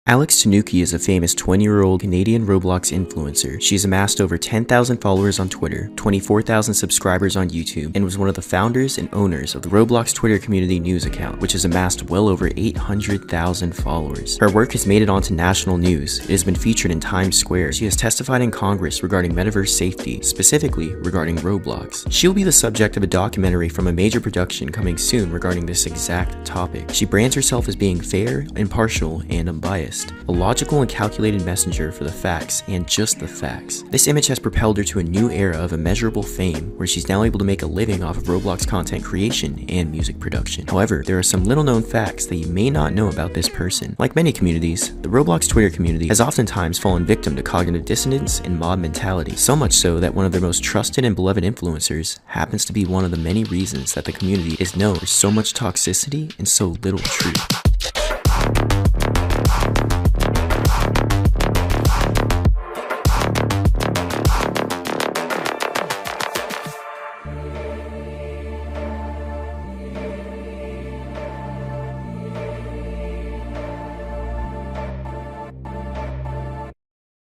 AlexTanooki is a famous 20-year-old Canadian Roblox influencer. She's amassed over 10,000 followers on Twitter, 24,000 subscribers on YouTube, and was one of the founders and owners of the Roblox Twitter community news account, which has amassed well over 800,000 followers. Her work has made it onto national news. It has been featured in Times Square. She has testified in Congress regarding metaverse safety, specifically regarding Roblox. She will be the subject of a documentary from a major production coming soon regarding this exact topic. She brands herself as being fair, impartial, and unbiased. A logical and calculated messenger for the facts, and just the facts. This image has propelled her to a new era of immeasurable fame, where she's now able to make a living off of Roblox content creation and music production. However, there are some little known facts that you may not know about this person. Like many communities, the Roblox Twitter community has oftentimes fallen victim to cognitive dissonance and mob mentality, so much so that one of their most trusted and beloved influencers happens to be one of the many reasons that the community is known for so much toxicity and so little truth.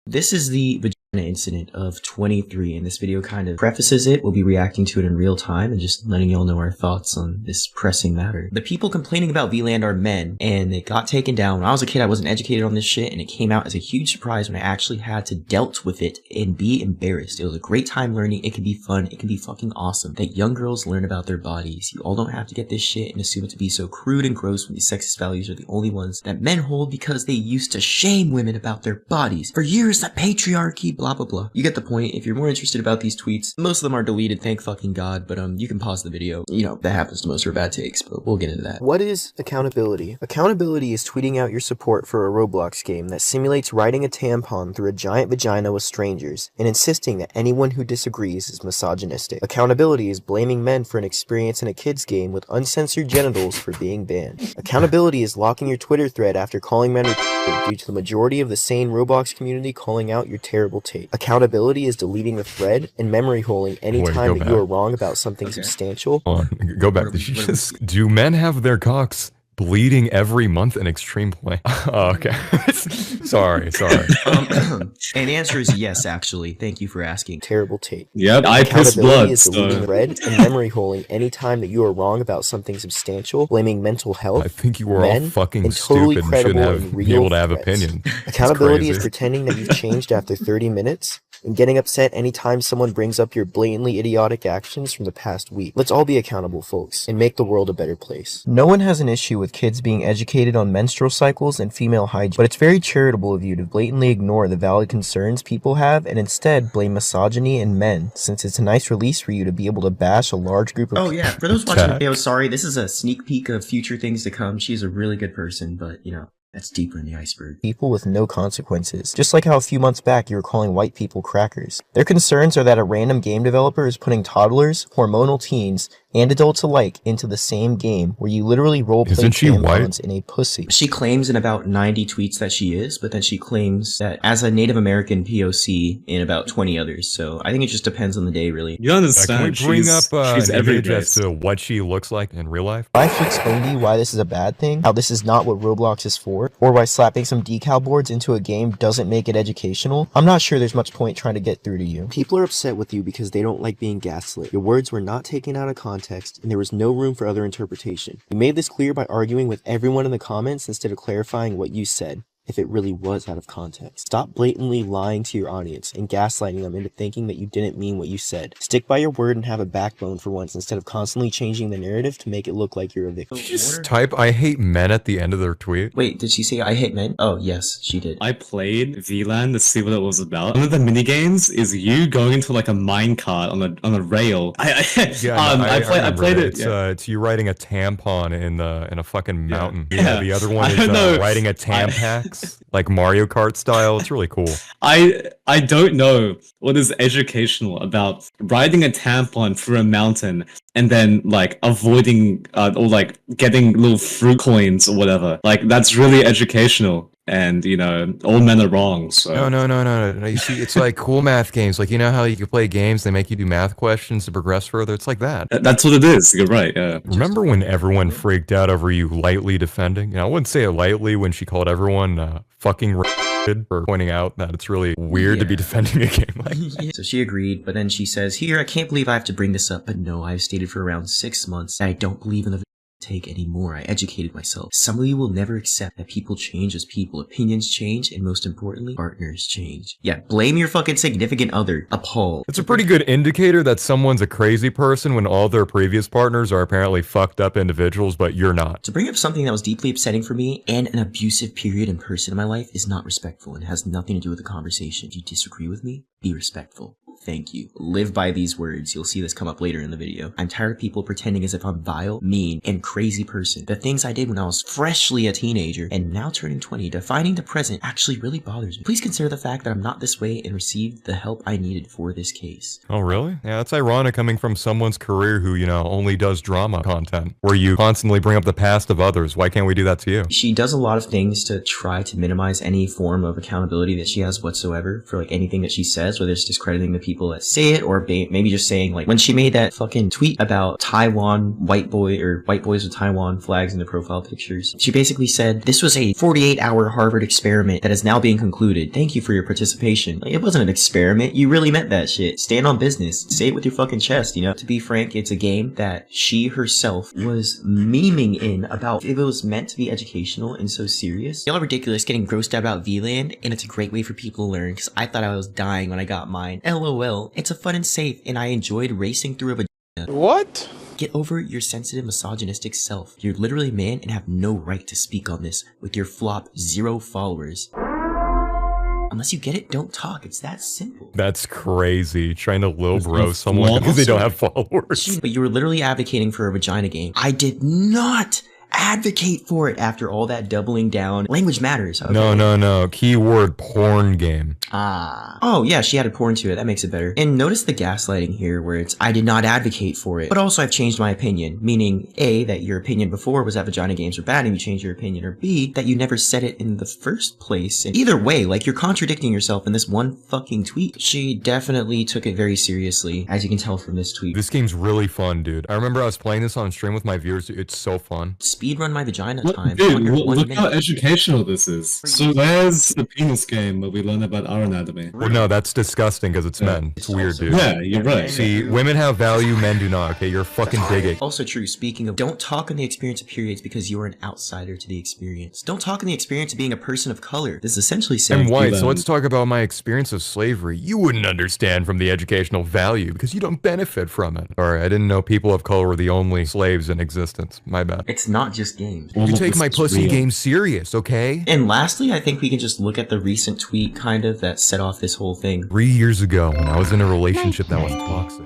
This is the vagina incident of 23, and this video kind of prefaces it. We'll be reacting to it in real time and just letting y'all know our thoughts on this pressing matter. The people complaining about VLAN are men, and it got taken down. When I was a kid, I wasn't educated on this shit, and it came out as a huge surprise when I actually had to dealt with it and be embarrassed. It was a great time learning. It can be fun. It can be fucking awesome that young girls learn about their bodies. You all don't have to get this shit and assume it to be so crude and gross when these sexist values are the only ones that men hold because they used to shame women about their bodies. For years, the patriarchy, blah blah blah. You get the point. If you're more interested about these tweets, most of them are deleted, thank fucking god, but you can pause the video. You know, that happens to most of our bad takes, but we'll get into that. What is accountability? Accountability is tweeting out your support for a Roblox game that simulates riding a tampon through a giant vagina with strangers and insisting that anyone who disagrees is misogynistic. Accountability is blaming men for an experience in a kid's game with uncensored genitals for being banned. Accountability is locking your Twitter thread after calling men retarded due to the majority of the sane Roblox community calling out your terrible take. Accountability is deleting the thread and memory holing any time that you are wrong about something substantial. Hold on, go back. Did you just... Do men have their cocks bleeding every month in extreme play? Oh, okay. sorry. And the answer is yes, actually. Thank you for asking. Terrible take. Yep, I piss blood. Is deleting thread and memory holing any time that you are wrong about something substantial, blaming mental health. I think you are all fucking totally stupid and shouldn't be able to have opinion. Accountability is pretending that you've changed after 30 minutes and getting upset anytime someone brings up your blatantly idiotic actions from the past week. Let's all be accountable, folks, and make the world a better place. No one has an issue with kids being educated on menstrual cycles and female hygiene, but it's very charitable of you to blatantly ignore the valid concerns people have and instead blame misogyny in men, since it's a nice release for you to be able to bash a large group of people. Oh yeah, for those watching the video, sorry, this is a sneak peek of future things to come. She's a really good person, but you know, that's deeper in the iceberg. People with no consequences. Just like how a few months back you were calling white people crackers. Their concerns are that a random game developer is putting toddlers, hormonal teens, and adults alike into the same game where you literally roleplay tampons in a pussy. She claims in about 90 tweets that she is, but then she claims that as a Native American POC in about 20 others. So I think it just depends on the day, really. You understand? Can we bring up she's an image as to what she looks like in real life? I have to explain to you why this is a bad thing, how this is not what Roblox is for, or why slapping some decal boards into a game doesn't make it educational. I'm not sure there's much point trying to get through to you. People are upset with you because they don't like being gaslit. Your words were not taken out of context, and there was no room for other interpretation. You made this clear by arguing with everyone in the comments instead of clarifying what you said, if it really was out of context. Stop blatantly lying to your audience and gaslighting them into thinking that you didn't mean what you said. Stick by your word and have a backbone for once instead of constantly changing the narrative to make it look like you're a victim. Did you just type "I hate men" at the end of their tweet? Wait, did she say "I hate men"? Oh, yes, she did. I played VLAN to see what it was about. One of the minigames is you going into like a minecart on a rail. I played it. It's you riding a tampon in a fucking mountain. Yeah. The other one is riding a tampax. Like Mario Kart style. It's really cool. I don't know what is educational about riding a tampon through a mountain and then like avoiding or like getting little fruit coins or whatever. Like that's really educational. and all men are wrong. So No. You see, it's like cool math games. Like, you know how you can play games, they make you do math questions to progress further? It's like that. That's what it is. You're right. Yeah. Remember when everyone freaked out over you lightly defending? I wouldn't say it lightly when she called everyone fucking for pointing out that it's really weird to be defending a game like that. So she agreed, but then she says, here, I can't believe I have to bring this up, but no, I've stated for around 6 months that I don't believe in the take anymore. I educated myself. Some of you will never accept that people change as people. Opinions change, and most importantly, partners change. Yeah, blame your fucking significant other. Appalled. It's a pretty good indicator that someone's a crazy person when all their previous partners are apparently fucked up individuals, but you're not. To bring up something that was deeply upsetting for me and an abusive period and person in my life is not respectful and has nothing to do with the conversation. Do you disagree with me? Be respectful. Thank you. Live by these words. You'll see this come up later in the video. I'm tired of people pretending as if I'm vile, mean, and crazy person. The things I did when I was freshly a teenager and now turning 20, defining the present, actually really bothers me. Please consider the fact that I'm not this way and received the help I needed for this case. Oh, really? Yeah, that's ironic coming from someone's career who, only does drama content, where you constantly bring up the past of others. Why can't we do that to you? She does a lot of things to try to minimize any form of accountability that she has whatsoever for anything that she says, whether it's discrediting the people that say it or maybe just saying when she made that fucking tweet about Taiwan white boys with Taiwan flags in their profile pictures. She basically said, this was a 48-hour Harvard experiment that is now being concluded. Thank you for your participation. It wasn't an experiment. You really meant that shit. Stand on business. Say it with your fucking chest, To be frank, it's a game that she herself was memeing in about if it was meant to be educational and so serious. Y'all are ridiculous getting grossed out about VLAN, and it's a great way for people to learn because I thought I was dying when I got mine. LOL. It's a fun and safe, and I enjoyed racing through a vagina. What? Get over your sensitive, misogynistic self. You're literally a man and have no right to speak on this with your flop 0 followers. Unless you get it, don't talk. It's that simple. That's crazy. Trying to low bro someone because they don't have followers. But you were literally advocating for a vagina game. I did not advocate for it after all that doubling down. Language matters. Okay? No. Keyword porn game. Oh, yeah, she added porn to it. That makes it better. And notice the gaslighting here where it's, I did not advocate for it, but also I've changed my opinion. Meaning, A, that your opinion before was that vagina games were bad and you changed your opinion, or B, that you never said it in the first place. And either way, you're contradicting yourself in this one fucking tweet. She definitely took it very seriously, as you can tell from this tweet. This game's really fun, dude. I remember I was playing this on stream with my viewers. It's so fun. Speedrun my vagina time. Dude, look how educational this is. So there's the penis game where we learn about our anatomy. Well, no, that's disgusting because it's men. It's weird, dude. Yeah, you're right. See, women have value, men do not, okay? You're a fucking bigot. Also true, speaking of, don't talk on the experience of periods because you're an outsider to the experience. Don't talk on the experience of being a person of color. This is essentially saying— I'm white, so let's talk about my experience of slavery. You wouldn't understand from the educational value because you don't benefit from it. Sorry, I didn't know people of color were the only slaves in existence. My bad. It's not just games. You take my pussy game serious, okay? And lastly, I think we can just look at the recent tweet that set off this whole thing. 3 years ago, when I was in a relationship that was toxic,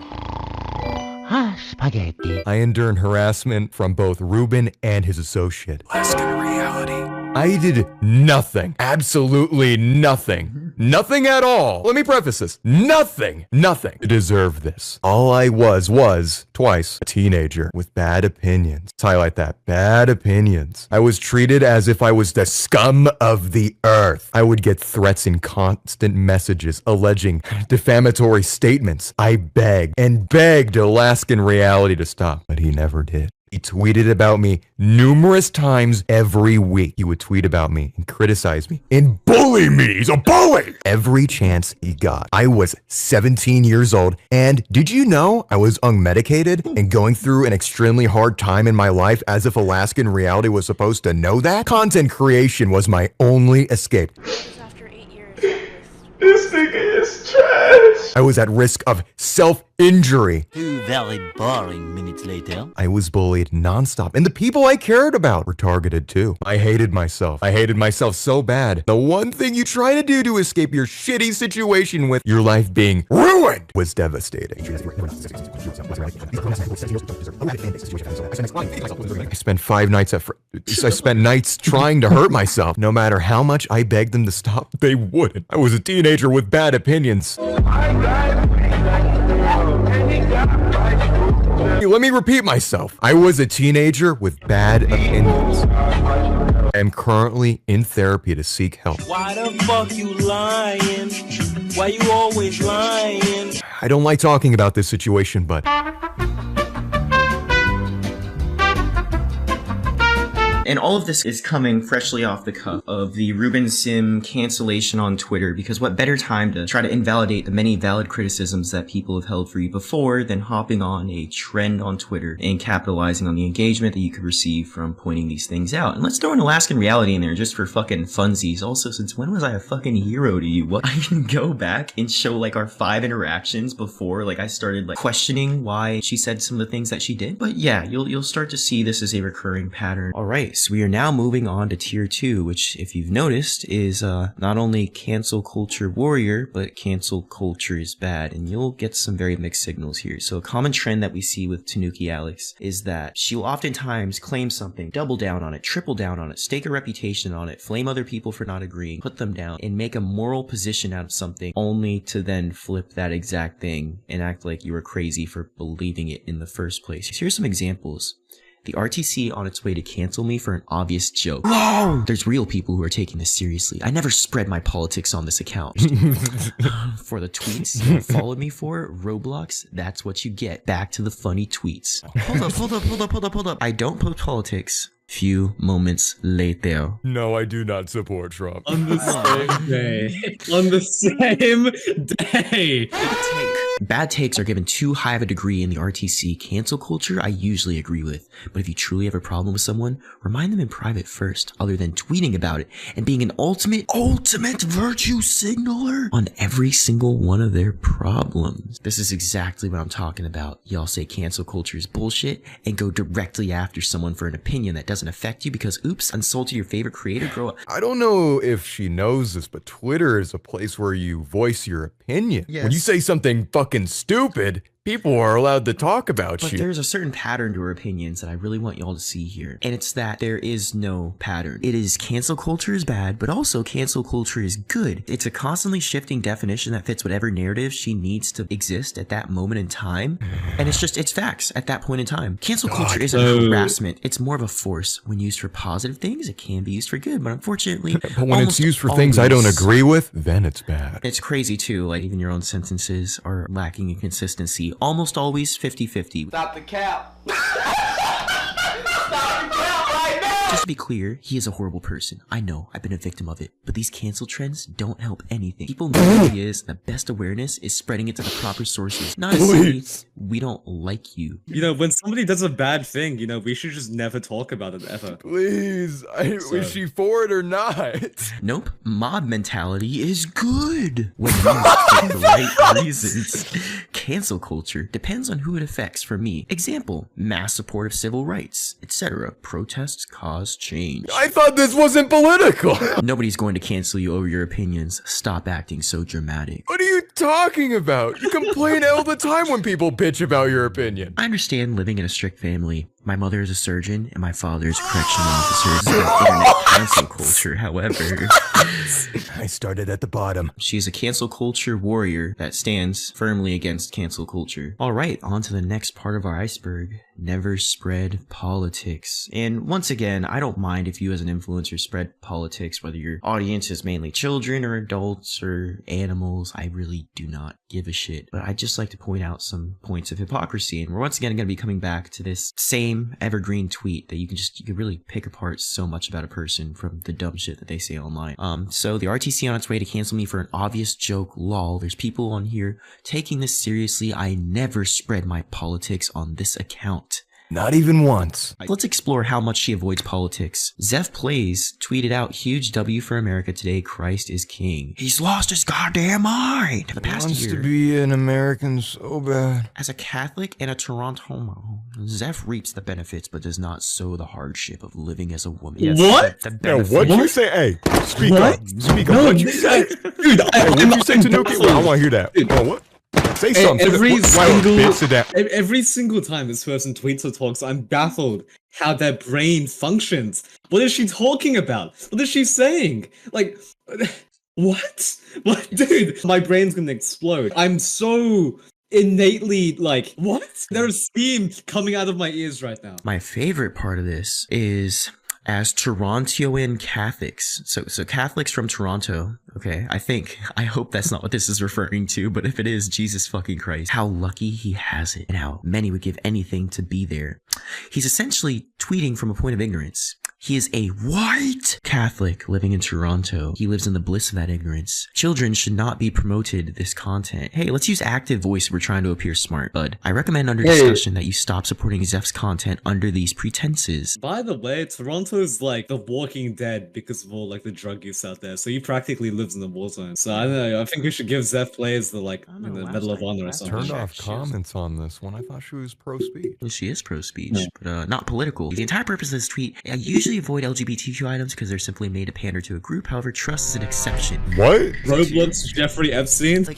spaghetti. I endured harassment from both Ruben and his associate. AlaskanReality. I did nothing. Absolutely nothing. Nothing at all. Let me preface this. Nothing to deserve this. All I was twice a teenager with bad opinions. Let's highlight that. Bad opinions. I was treated as if I was the scum of the earth. I would get threats and constant messages alleging defamatory statements. I begged AlaskanReality to stop, but he never did. He tweeted about me numerous times every week. He would tweet about me and criticize me and bully me. He's a bully. Every chance he got. I was 17 years old, and did you know I was unmedicated and going through an extremely hard time in my life, as if AlaskanReality was supposed to know that? Content creation was my only escape. After 8 years. This nigga is trash. I was at risk of self-injury. 2 very boring minutes later. I was bullied nonstop, and the people I cared about were targeted too. I hated myself. I hated myself so bad. The one thing you try to do to escape your shitty situation with your life being ruined was devastating. I spent 5 nights I spent nights trying to hurt myself. No matter how much I begged them to stop, they wouldn't. I was a teenager with bad opinions. Let me repeat myself. I was a teenager with bad opinions. I am currently in therapy to seek help. Why the fuck you lying? Why you always lying? I don't like talking about this situation, but... And all of this is coming freshly off the cuff of the Ruben Sim cancellation on Twitter, because what better time to try to invalidate the many valid criticisms that people have held for you before than hopping on a trend on Twitter and capitalizing on the engagement that you could receive from pointing these things out. And let's throw an AlaskanReality in there just for fucking funsies. Also, since when was I a fucking hero to you? What? I can go back and show like our 5 interactions before like I started like questioning why she said some of the things that she did. But yeah, you'll start to see this as a recurring pattern. Alright. So we are now moving on to tier 2, which if you've noticed is not only cancel culture warrior, but cancel culture is bad, and you'll get some very mixed signals here. So a common trend that we see with Tanooki Alex is that she will oftentimes claim something, double down on it, triple down on it, stake a reputation on it, flame other people for not agreeing, put them down, and make a moral position out of something, only to then flip that exact thing and act like you were crazy for believing it in the first place. Here's some examples. The RTC on its way to cancel me for an obvious joke. Whoa! There's real people who are taking this seriously. I never spread my politics on this account. For the tweets you followed me for, Roblox, that's what you get. Back to the funny tweets. Hold up. I don't post politics. Few moments later. No, I do not support Trump. On the same day. On the same day. Bad takes are given too high of a degree in the RTC. Cancel culture, I usually agree with. But if you truly have a problem with someone, remind them in private first, other than tweeting about it and being an ultimate virtue signaler on every single one of their problems. This is exactly what I'm talking about. Y'all say cancel culture is bullshit and go directly after someone for an opinion that doesn't affect you because, oops, insulted your favorite creator. Grow up. I don't know if she knows this, but Twitter is a place where you voice your opinion. Yes. When you say something fucking stupid, people are allowed to talk about But you. there's a certain pattern to her opinions that I really want y'all to see here. And it's that there is no pattern. It is cancel culture is bad, but also cancel culture is good. It's a constantly shifting definition that fits whatever narrative she needs to exist at that moment in time. And it's facts at that point in time. Cancel culture isn't harassment. It's more of a force. When used for positive things, it can be used for good. But unfortunately, but when it's used for things I don't agree with, then it's bad. It's crazy too. Like even your own sentences are lacking in consistency. Almost always 50-50. Stop the cap. Stop the cap right now. Just to be clear, he is a horrible person. I know, I've been a victim of it. But these cancel trends don't help anything. People know who he is. The best awareness is spreading it to the proper sources. Not as we don't like you. You know, when somebody does a bad thing, you know, we should just never talk about it ever. Please, is she for it or not? Nope. Mob mentality is good when used for the right reasons. Cancel culture depends on who it affects for me. Example, mass support of civil rights, etc. Protests cause change. I thought this wasn't political. Nobody's going to cancel you over your opinions. Stop acting so dramatic. What are you talking about? You complain all the time when people bitch about your opinion. I understand living in a strict family. My mother is a surgeon and my father is a correctional officer. This is about internet cancel culture, however. I started at the bottom. She's a cancel culture warrior that stands firmly against cancel culture. Alright, on to the next part of our iceberg. Never spread politics. And once again, I don't mind if you as an influencer spread politics, whether your audience is mainly children or adults or animals. I really do not give a shit. But I'd just like to point out some points of hypocrisy. And we're once again going to be coming back to this same evergreen tweet that you can really pick apart so much about a person from the dumb shit that they say online. So the RTC on its way to cancel me for an obvious joke, lol. There's people on here taking this seriously. I never spread my politics on this account. Not even once. Let's explore how much she avoids politics. Zeph Plays tweeted out, huge W for America today, Christ is king. He's lost his goddamn mind. The past Wants year, to be an American so bad. as a Catholic and a Toronto homo, Zeph reaps the benefits but does not sow the hardship of living as a woman. Yes, What? The Yeah, benefits. what'd you say? Hey, speak What? up. Speak up. What'd you say? Dude, Hey, what'd you say, Tanooki? Well, I want to hear that. Oh, what? Say something. Every single time this person tweets or talks, I'm baffled how their brain functions. What is she talking about? What is she saying? Like, what? What, dude? My brain's gonna explode. I'm so innately like, what? There's steam coming out of my ears right now. My favorite part of this is as Torontoan Catholics. So Catholics from Toronto. Okay, I hope that's not what this is referring to, but if it is, Jesus fucking Christ. How lucky he has it, and how many would give anything to be there. He's essentially tweeting from a point of ignorance. He is a white Catholic living in Toronto. He lives in the bliss of that ignorance. Children should not be promoted this content. Hey, let's use active voice if we're trying to appear smart, bud. I recommend under discussion that you stop supporting Zeph's content under these pretenses. By the way, Toronto's like the Walking Dead because of all like the drug use out there. So he practically lives in the war zone. So I don't know. I think we should give Zeph players the like in the Medal of Honor or something. Turned off comments on this one. I thought she was pro-speech. Well, she is pro-speech, but not political. The entire purpose of this tweet, I usually avoid LGBTQ items because they're simply made to pander to a group. However, trust is an exception. What? Roblox Jeffrey Epstein? Like,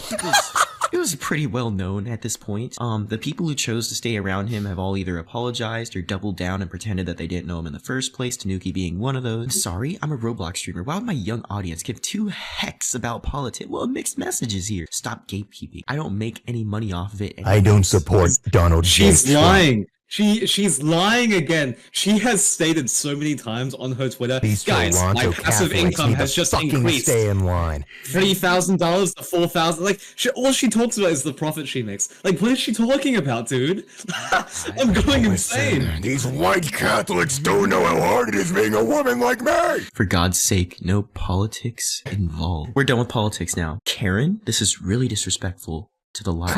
it was pretty well known at this point. The people who chose to stay around him have all either apologized or doubled down and pretended that they didn't know him in the first place, Tanooki being one of those. I'm sorry, I'm a Roblox streamer. Why would my young audience give two hecks about politics? Well, mixed messages here. Stop gatekeeping. I don't make any money off of it. I don't support Donald J. She's lying. She's lying again. She has stated so many times on her Twitter, These guys, Toronto my passive Catholics income need has to just fucking increased. Stay in line. $3,000 to $4,000. Like, all she talks about is the profit she makes. Like, what is she talking about, dude? I'm going insane. These white Catholics don't know how hard it is being a woman like me. For God's sake, no politics involved. We're done with politics now. Karen, this is really disrespectful to the lives.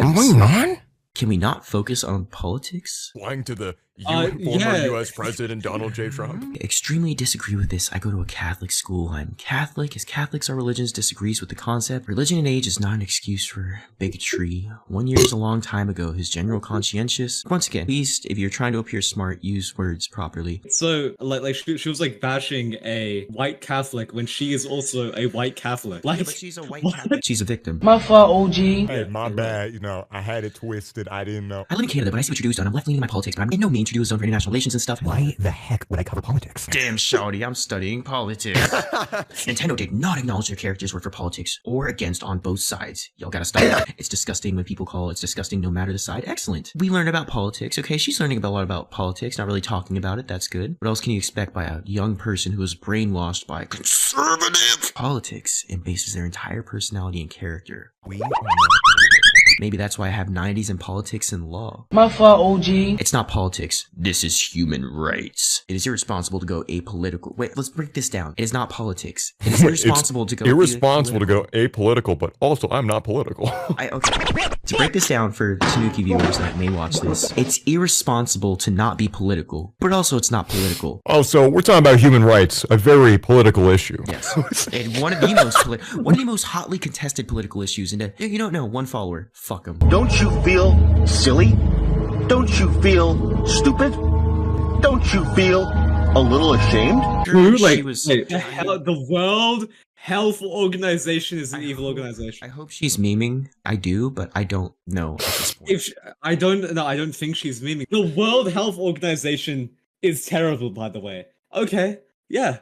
Can we not focus on politics? Lying to the former U.S. President Donald J. Trump. Extremely disagree with this. I go to a Catholic school. I'm Catholic. As Catholics, our religions disagrees with the concept. Religion and age is not an excuse for bigotry. 1 year is a long time ago. His general conscientious. Once again, please, if you're trying to appear smart, use words properly. So, like she was like bashing a white Catholic when she is also a white Catholic. Like, Yeah, but she's a white Catholic. She's a victim. My fault, OG. Hey, my bad. You know, I had it twisted. I didn't know. I live in Canada, but I see what Trudeau's done. I'm left-leaning in my politics, but I'm in no means Trudeau's done for international relations and stuff. Why the heck would I cover politics? Damn, shawty, I'm studying politics. Nintendo did not acknowledge their characters were for politics or against on both sides. Y'all gotta stop that. It's disgusting when people call it's disgusting no matter the side. Excellent. We learned about politics. Okay, she's learning a lot about politics, not really talking about it. That's good. What else can you expect by a young person who was brainwashed by conservative politics and bases their entire personality and character? We are not. Maybe that's why I have 90s in politics and law. My fault, OG. It's not politics. This is human rights. It is irresponsible to go apolitical. Wait, let's break this down. It is not politics. It is irresponsible to go irresponsible to go apolitical, but also I'm not political. Okay. To break this down for Tanooki viewers that may watch this, it's irresponsible to not be political, but also it's not political. Oh, so we're talking about human rights, a very political issue. Yes. And one of the most hotly contested political issues, and you don't know, one follower. Fuck him. Don't you feel silly? Don't you feel stupid? Don't you feel a little ashamed? True, like, She was- the World Health Organization is an evil organization. I hope she's memeing. I do, but I don't know at this point. I don't think she's memeing. The World Health Organization is terrible, by the way. Okay, yeah.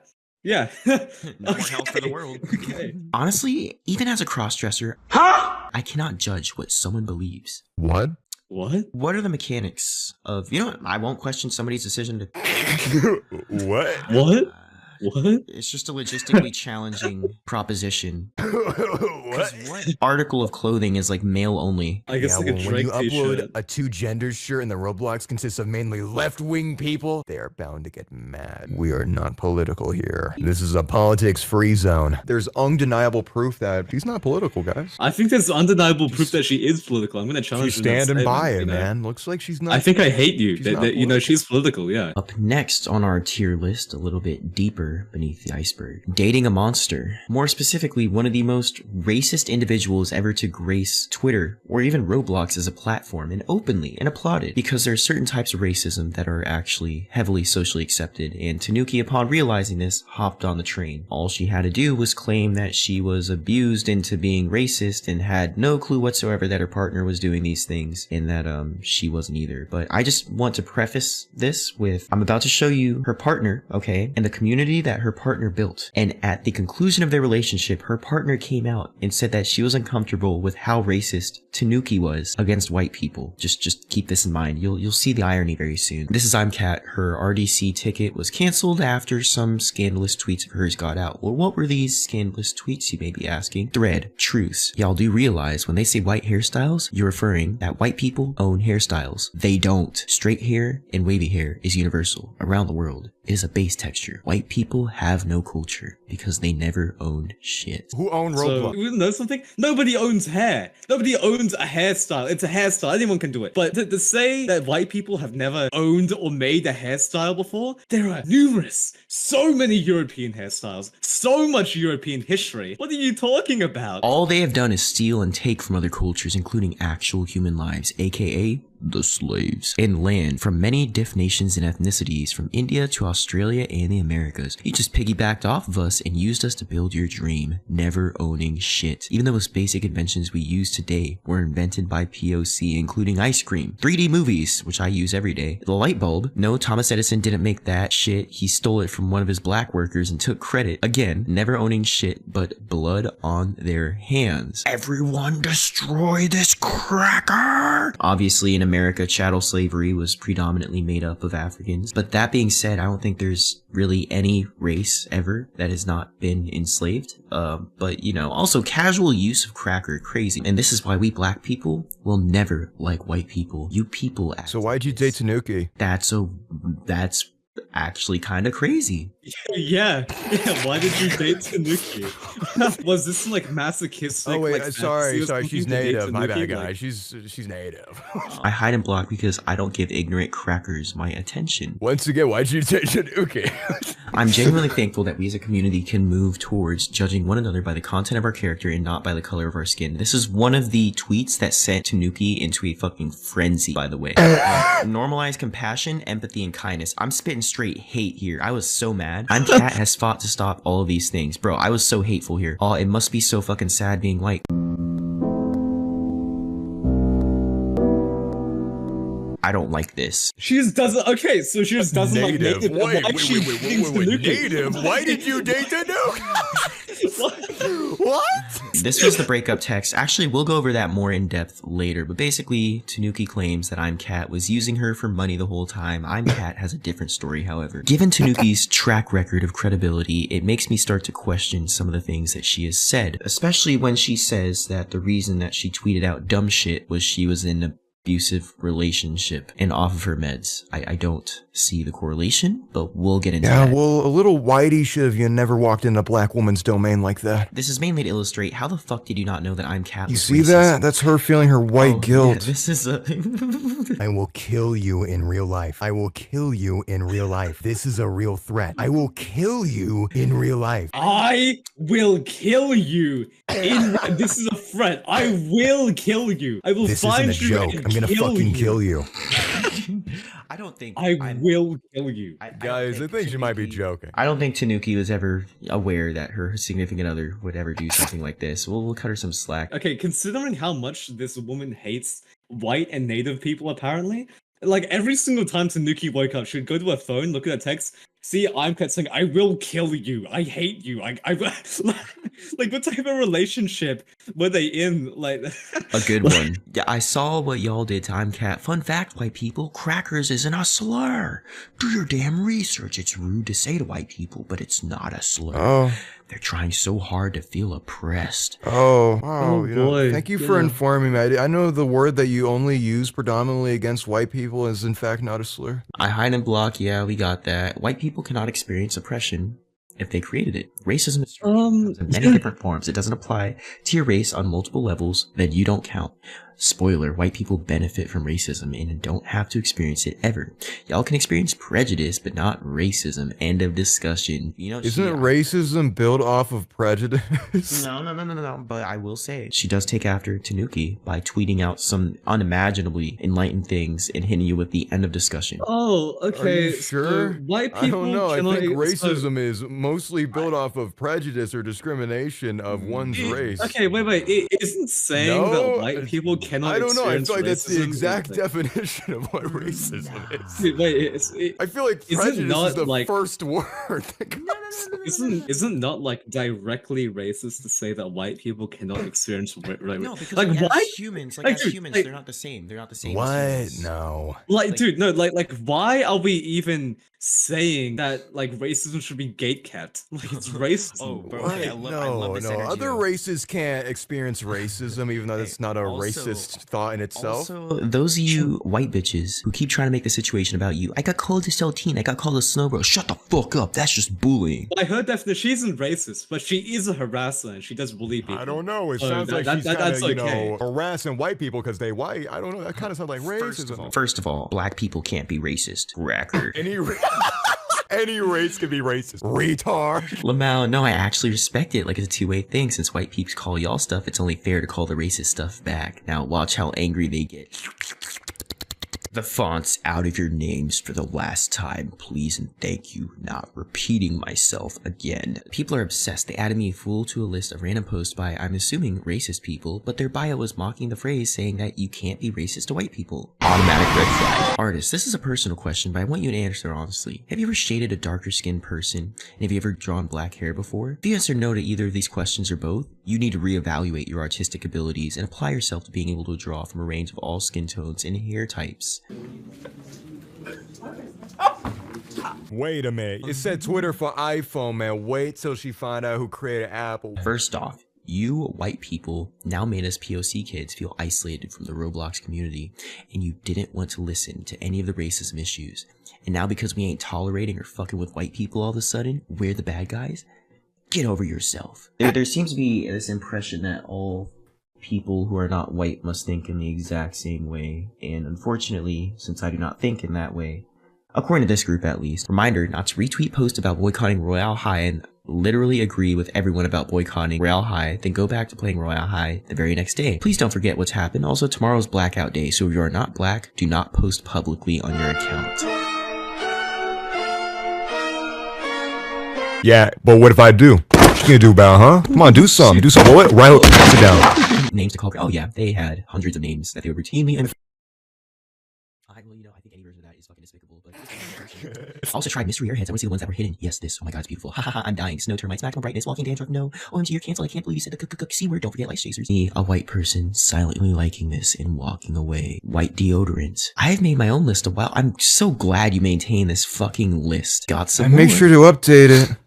No more health for the world. Okay. Honestly, even as a crossdresser, I cannot judge what someone believes. What? What? What are the mechanics of, you know what, I won't question somebody's decision to... What? What? What? It's just a logistically challenging proposition. What? What article of clothing is like male only? I guess like a when Drake you upload t-shirt. a two genders shirt and the Roblox consists of mainly left-wing people, they are bound to get mad. We are not political here. This is a politics-free zone. There's undeniable proof that she's not political, guys. I think there's undeniable proof that she is political. I'm gonna challenge She's her in that standing by statement, it, you know? man. Looks like she's not. I think I hate you. She's That, not that, you know, political. she's political, yeah. Up next on our tier list, a little bit deeper beneath the iceberg, dating a monster. More specifically, one of the most racist individuals ever to grace Twitter or even Roblox as a platform, and openly and applauded, because there are certain types of racism that are actually heavily socially accepted, and Tanooki, upon realizing this, hopped on the train. All she had to do was claim that she was abused into being racist and had no clue whatsoever that her partner was doing these things, and that she wasn't either. But I just want to preface this with, I'm about to show you her partner, okay? And the community community that her partner built. And at the conclusion of their relationship, her partner came out and said that she was uncomfortable with how racist Tanooki was against white people. Just keep this in mind. You'll see the irony very soon. This is I'm Kat. Her RDC ticket was canceled after some scandalous tweets of hers got out. Well, what were these scandalous tweets, you may be asking? Thread, truths. Y'all do realize when they say white hairstyles, you're referring that white people own hairstyles. They don't. Straight hair and wavy hair is universal around the world. It is a base texture. White people have no culture because they never owned shit. Who owned Roblox? So, you know something? Nobody owns hair. Nobody owns a hairstyle. It's a hairstyle. Anyone can do it. But to say that white people have never owned or made a hairstyle before, there are numerous, so many European hairstyles, so much European history. What are you talking about? All they have done is steal and take from other cultures, including actual human lives, aka the slaves, and land from many diff nations and ethnicities from India to Australia and the Americas. You just piggybacked off of us and used us to build your dream, never owning shit. Even the most basic inventions we use today were invented by POC, including ice cream, 3D movies, which I use every day, the light bulb. No, Thomas Edison didn't make that shit. He stole it from one of his black workers and took credit. Again, never owning shit but blood on their hands. Everyone destroy this cracker! Obviously, in America, chattel slavery was predominantly made up of Africans. But that being said, I don't think there's really any race ever that has not been enslaved. But you know, also casual use of cracker, crazy. And this is why we black people will never like white people. You people act. So why'd you date Tanooki? That's actually kind of crazy. Yeah, why did you date Tanooki? Was this like masochistic? Oh wait, like, sorry, she's native. My bad, Like, guy. She's native. I hide and block because I don't give ignorant crackers my attention. Once again, why'd you date Tanooki? I'm genuinely thankful that we as a community can move towards judging one another by the content of our character and not by the color of our skin. This is one of the tweets that sent Tanooki into a fucking frenzy, by the way. Normalize compassion, empathy, and kindness. I'm spitting straight hate here. I was so mad. I'm Kat has fought to stop all of these things. Bro, I was so hateful here. Oh, it must be so fucking sad being white. I don't like this. She just doesn't. Okay, so she just doesn't like native. Wait, native. Why did you date Tanooki? What? This was the breakup text. Actually, we'll go over that more in depth later, but basically, Tanooki claims that I'm Kat was using her for money the whole time. I'm Kat has a different story, however. Given Tanooki's track record of credibility, it makes me start to question some of the things that she has said, especially when she says that the reason that she tweeted out dumb shit was she was in a abusive relationship and off of her meds. I don't see the correlation, but we'll get into that. Yeah, well, a little whitey should have you never walked in a black woman's domain like that. This is mainly to illustrate how the fuck did you not know that I'm Kat? You see that? That's her feeling her white guilt. Yeah, this is a... I will kill you in real life. I will kill you in real life. This is a real threat. I will kill you in real life. I will kill you. This is a threat. I will kill you. I will find you. This isn't a joke. I'm gonna fucking kill you. I don't think I will kill you. Guys, I think she might be joking. I don't think Tanooki was ever aware that her significant other would ever do something like this. We'll cut her some slack. Okay, considering how much this woman hates white and native people, apparently, like every single time Tanooki woke up, she'd go to her phone, look at her text, see I'm Kat saying, I will kill you. I hate you. I like, what type of relationship were they in? Like, a good one. Yeah, I saw what y'all did to I'm Kat. Fun fact, white people, crackers isn't a slur. Do your damn research. It's rude to say to white people, but it's not a slur. Oh. They're trying so hard to feel oppressed. Oh, wow. Boy. Thank you for informing me. I know the word that you only use predominantly against white people is in fact not a slur. I hide and block. Yeah, we got that. White people cannot experience oppression if they created it. Racism is in many different forms. It doesn't apply to your race on multiple levels, then you don't count. Spoiler, white people benefit from racism and don't have to experience it ever. Y'all can experience prejudice, but not racism. End of discussion. You know, isn't racism built off of prejudice? No. But I will say, she does take after Tanooki by tweeting out some unimaginably enlightened things and hitting you with the end of discussion. Oh, okay. Are you sure? So white people. I don't know. I think racism so, is mostly built off of prejudice or discrimination of one's race. Okay, wait. It isn't saying that white people cannot. I don't know. I feel like that's the racism. exact definition of what racism is. Wait, I feel like prejudice is the first word. Isn't not like directly racist to say that white people cannot experience No, because like as why? humans, Dude, humans, like, they're not the same. They're not the same. What? As humans. No. like, dude, no, like, why are we even saying that like racism should be gatekept? Like, it's racism. Oh, bro, What? okay, I love this energy, Other though. races can't experience racism, even though that's not a racist thought in itself. Also, those of you white bitches who keep trying to make the situation about you, I got called a saltine, I got called a snowbro. Shut the fuck up. That's just bullying. By her definition, she isn't racist, but she is a harasser and she does bully people. I don't know. It So sounds like she's kind that's of, okay. harassing white people because they white. I don't know. That kind of sounds like racism. First of all, black people can't be racist. Racker. Any race can be racist. Retard. Lamau, no, I actually respect it. Like, it's a two-way thing. Since white peeps call y'all stuff, it's only fair to call the racist stuff back. Now, watch how angry they get. The fonts out of your names for the last time, please and thank you. Not repeating myself again. People are obsessed. They added me a fool to a list of random posts by, I'm assuming, racist people, but their bio was mocking the phrase saying that you can't be racist to white people. Automatic red flag. Artist, this is a personal question, but I want you to answer honestly. Have you ever shaded a darker skinned person? And have you ever drawn black hair before? If you answer no to either of these questions or both, you need to reevaluate your artistic abilities and apply yourself to being able to draw from a range of all skin tones and hair types. Wait a minute. It said Twitter for iPhone, man. Wait till she find out who created Apple. First off, you white people now made us POC kids feel isolated from the Roblox community, and you didn't want to listen to any of the racism issues. And now because we ain't tolerating or fucking with white people all of a sudden, we're the bad guys? Get over yourself. There seems to be this impression that all people who are not white must think in the exact same way, and unfortunately, since I do not think in that way, according to this group at least, reminder not to retweet posts about boycotting Royale High and literally agree with everyone about boycotting Royale High, then go back to playing Royale High the very next day. Please don't forget what's happened. Also, tomorrow's blackout day, so if you are not black, do not post publicly on your account. Yeah, but what if I do? What you gonna do about it, huh? Come on, do something. Do something. What? Right, sit down. Names to call. Oh yeah, they had hundreds of names that they would routinely and I think any version of that is fucking despicable, but I also tried mystery airheads. I want to see the ones that were hidden. Yes, this. Oh my god, it's beautiful. Haha, I'm dying. Snow termites, maximum brightness, walking dandruff. No. OMG, you're canceled. I can't believe you said the C word. Don't forget life chasers. Me, a white person, silently liking this and walking away. White deodorant. I have made my own list of wow. I'm so glad you maintain this fucking list. Got some. And make more. sure to update it.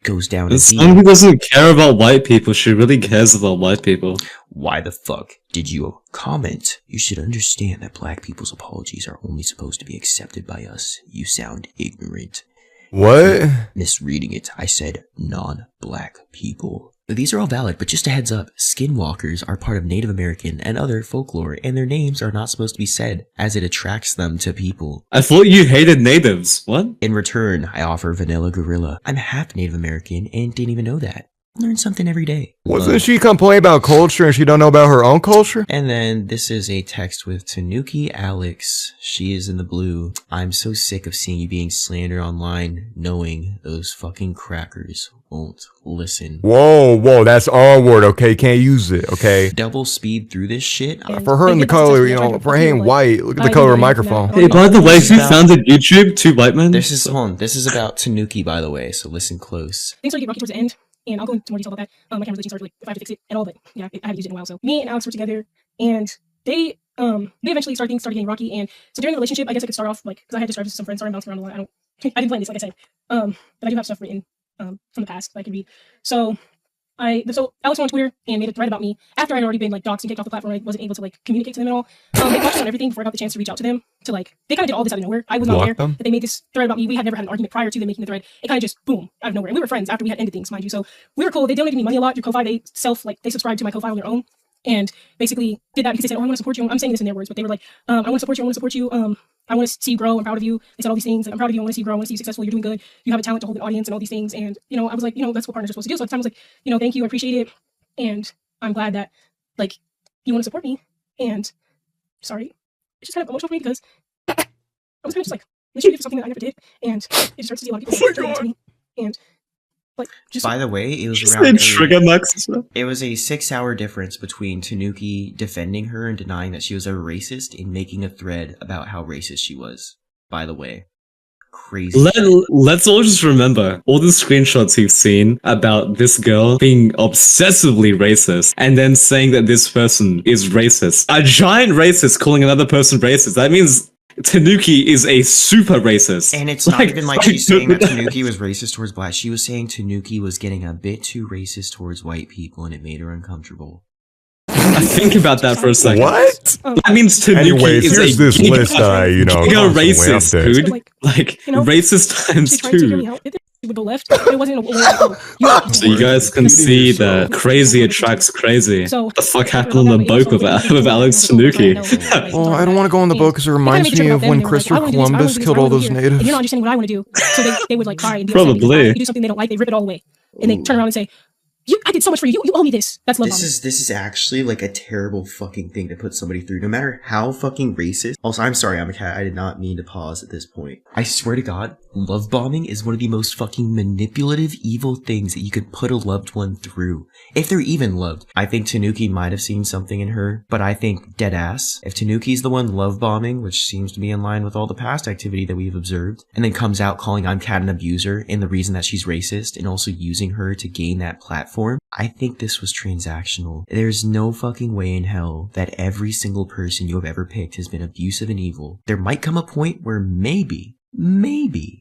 Goes down As as someone who doesn't care about white people, she really cares about white people. Why the fuck did you comment? You should understand that black people's apologies are only supposed to be accepted by us. You sound ignorant. What? Misreading it, I said non-black people. These are all valid, but just a heads up, skinwalkers are part of Native American and other folklore, and their names are not supposed to be said, as it attracts them to people. I thought you hated natives. What? In return, I offer vanilla gorilla. I'm half Native American and didn't even know that. Learn something every day. Wasn't she complaining about culture and she don't know about her own culture? And then this is a text with Tanooki Alex. She is in the blue. I'm so sick of seeing you being slandered online, knowing those fucking crackers won't listen. Whoa, that's our word, okay? Can't use it, okay? Double speed through this shit. For her and the color, you know, for her ain't white, look at the color of her microphone. Hey, by the way, who founded YouTube? Two white men? This is about Tanooki, by the way, so listen close. Things started to get rocky towards the end, and I'll go into more detail about that. My camera's glitching, sorry if I have to fix it at all, but yeah, I haven't used it in a while. So me and Alex were together, and they eventually things started getting rocky, and so during the relationship, I guess I could start off like because I had described this to some friends. Sorry, I'm bouncing around a lot. I didn't plan this, like I said, but I do have stuff written from the past that I can read. So Alex went on Twitter and made a thread about me after I had already been like doxed and kicked off the platform. I wasn't able to like communicate to them at all. They watched on everything before I got the chance to reach out to them. To like, they kind of did all this out of nowhere. I was not aware that they made this thread about me. We had never had an argument prior to them making the thread. It kind of just boom out of nowhere. And we were friends after we had ended things, mind you. So we were cool. They donated me money a lot through Ko-Fi. They subscribed to my Ko-Fi on their own and basically did that because they said, "Oh, I want to support you." I'm saying this in their words, but they were like, "I want to support you. I want to support you. I want to see you grow. I'm proud of you." They said all these things. Like, "I'm proud of you. I want to see you grow. I want to see you successful. You're doing good. You have a talent to hold an audience and all these things." And, you know, I was like, you know, that's what partners are supposed to do. So at the time I was like, thank you. I appreciate it. And I'm glad that, like, you want to support me. And sorry, it's just kind of emotional for me because I was kind of just like, initiated for something that I never did. And it just starts to see a lot of people to me. And, like, just. By the way, it was it was a 6-hour difference between Tanooki defending her and denying that she was a racist and making a thread about how racist she was. By the way. crazy. Let's all just remember all the screenshots we've seen about this girl being obsessively racist and then saying that this person is racist. A giant racist calling another person racist. That means Tanooki is a super racist. And it's not even like she's saying that Tanooki was racist towards black. She was saying Tanooki was getting a bit too racist towards white people and it made her uncomfortable. Think about that for a second. What? That means Tanooki Anyways, is here's a this list giga racist, dude. Like, you know, racist times she's trying to hear me 2. out. It would go left. It wasn't a way to go. So you guys can see that crazy attracts crazy. So, What the fuck happened on the boat with AlexTanooki? Well, I don't want to go on the boat because it reminds me of when Christopher Columbus killed all those natives. And you're not understanding what I want to do. So they would like cry and be Probably. You do something they don't like, they rip it all away. And they turn around and say, I did so much for you. You owe me this. That's love bombing. This is actually like a terrible fucking thing to put somebody through, no matter how fucking racist. Also, I'm sorry, I'm a cat. I did not mean to pause at this point. I swear to God, love bombing is one of the most fucking manipulative, evil things that you could put a loved one through. If they're even loved. I think Tanooki might have seen something in her, but I think dead ass. If Tanooki's the one love bombing, which seems to be in line with all the past activity that we've observed, and then comes out calling I'm Cat an abuser and the reason that she's racist and also using her to gain that platform, I think this was transactional. There's no fucking way in hell that every single person you have ever picked has been abusive and evil. There might come a point where maybe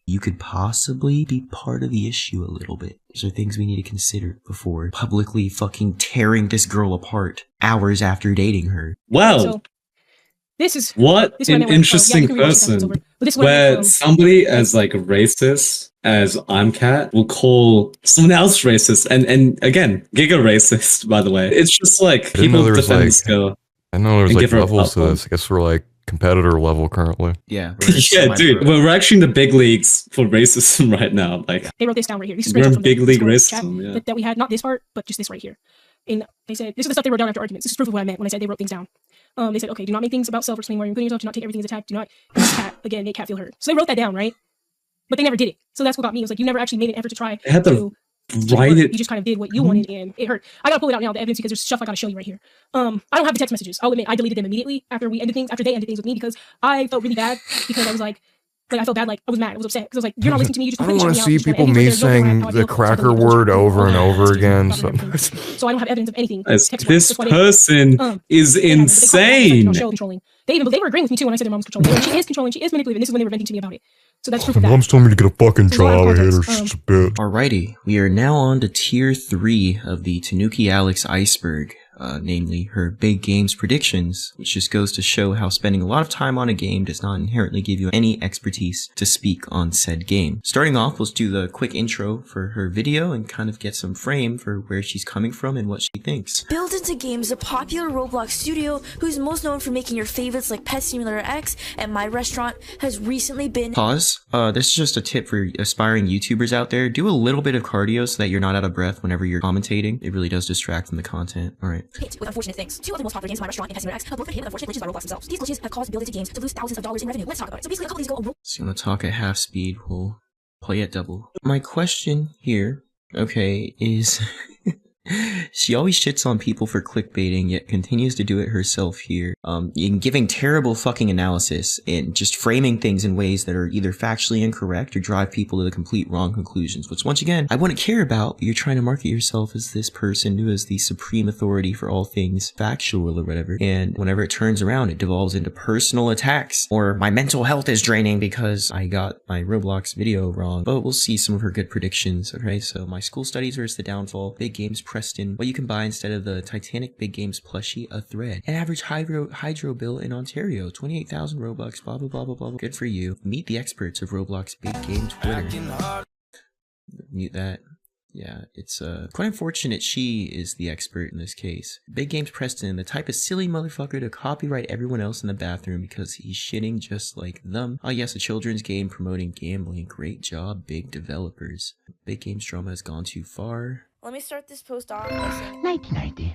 you could possibly be part of the issue a little bit. These are things we need to consider before publicly fucking tearing this girl apart hours after dating her. Wow. So, this is What this an is when interesting you can rewatch person. But this is Where when, somebody as like racist as I'm Cat will call someone else racist, and again, giga racist, by the way. It's just like people defend this girl. I know there's and like give her a levels to platform. this. I guess we're like competitor level currently. Yeah. Yeah, dude, we're actually in the big leagues for racism right now. Like, they wrote this down right here. These we're screenshots in from big the league Discord chat racism, yeah. that we had, not this part, but just this right here. And they said, this is the stuff they wrote down after arguments. This is proof of what I meant when I said they wrote things down. They said, okay, do not make things about self or explain why you're including yourself. Do not take everything as attack. Do not Cat, again, make Cat feel hurt. So they wrote that down, right? But they never did it. So that's what got me. It was like, you never actually made an effort to try They had to write it. You just kind of did what you wanted, and it hurt. I gotta pull it out now, the evidence, because there's stuff I gotta show you right here. I don't have the text messages. I'll admit, I deleted them immediately after they ended things with me, because I felt really bad, because I was like I felt bad, like I was mad, I was upset, because I was like, you're not listening to me, you just I don't want want to see people me saying the cracker word over and over again. So I don't have evidence of anything. This person is insane. They were agreeing with me too when I said their mom's controlling. She is controlling, she is manipulative, and this is when they were venting to me about it. So that's proof of that. Mom's telling me to get a fucking job. I hate her. She's a bitch. Alrighty, we are now on to tier 3 of the Tanooki Alex Iceberg. Namely her big games predictions, which just goes to show how spending a lot of time on a game does not inherently give you any expertise to speak on said game. Starting off, let's do the quick intro for her video and kind of get some frame for where she's coming from and what she thinks. Build Into Games, a popular Roblox studio who's most known for making your favorites like Pet Simulator X and My Restaurant, has recently been— Pause. This is just a tip for aspiring YouTubers out there. Do a little bit of cardio so that you're not out of breath whenever you're commentating. It really does distract from the content. Alright. hit with unfortunate things. Two of the most popular games, My Restaurant and Pet Simulator X, have both been hit with unfortunate glitches by Roblox themselves. These glitches have caused Build Into Games to lose thousands of dollars in revenue. Let's talk about it. So basically, a couple days ago, So you want to talk at half speed, we'll play at double. My question here, okay, is she always shits on people for clickbaiting, yet continues to do it herself here. In giving terrible fucking analysis and just framing things in ways that are either factually incorrect or drive people to the complete wrong conclusions, which once again, I wouldn't care about, but you're trying to market yourself as this person who is the supreme authority for all things factual or whatever. And whenever it turns around, it devolves into personal attacks, or my mental health is draining because I got my Roblox video wrong. But we'll see some of her good predictions. Okay, so my school studies versus the downfall, big games Preston, what you can buy instead of the Titanic Big Games plushie, a thread. An average hydro bill in Ontario, 28,000 Robux, blah blah blah blah blah. Good for you. Meet the experts of Roblox Big Game Twitter. Mute that. Yeah, it's quite unfortunate she is the expert in this case. Big Games Preston, the type of silly motherfucker to copyright everyone else in the bathroom because he's shitting just like them. Oh yes, a children's game promoting gambling. Great job, big developers. Big Games drama has gone too far. let me start this post off by saying—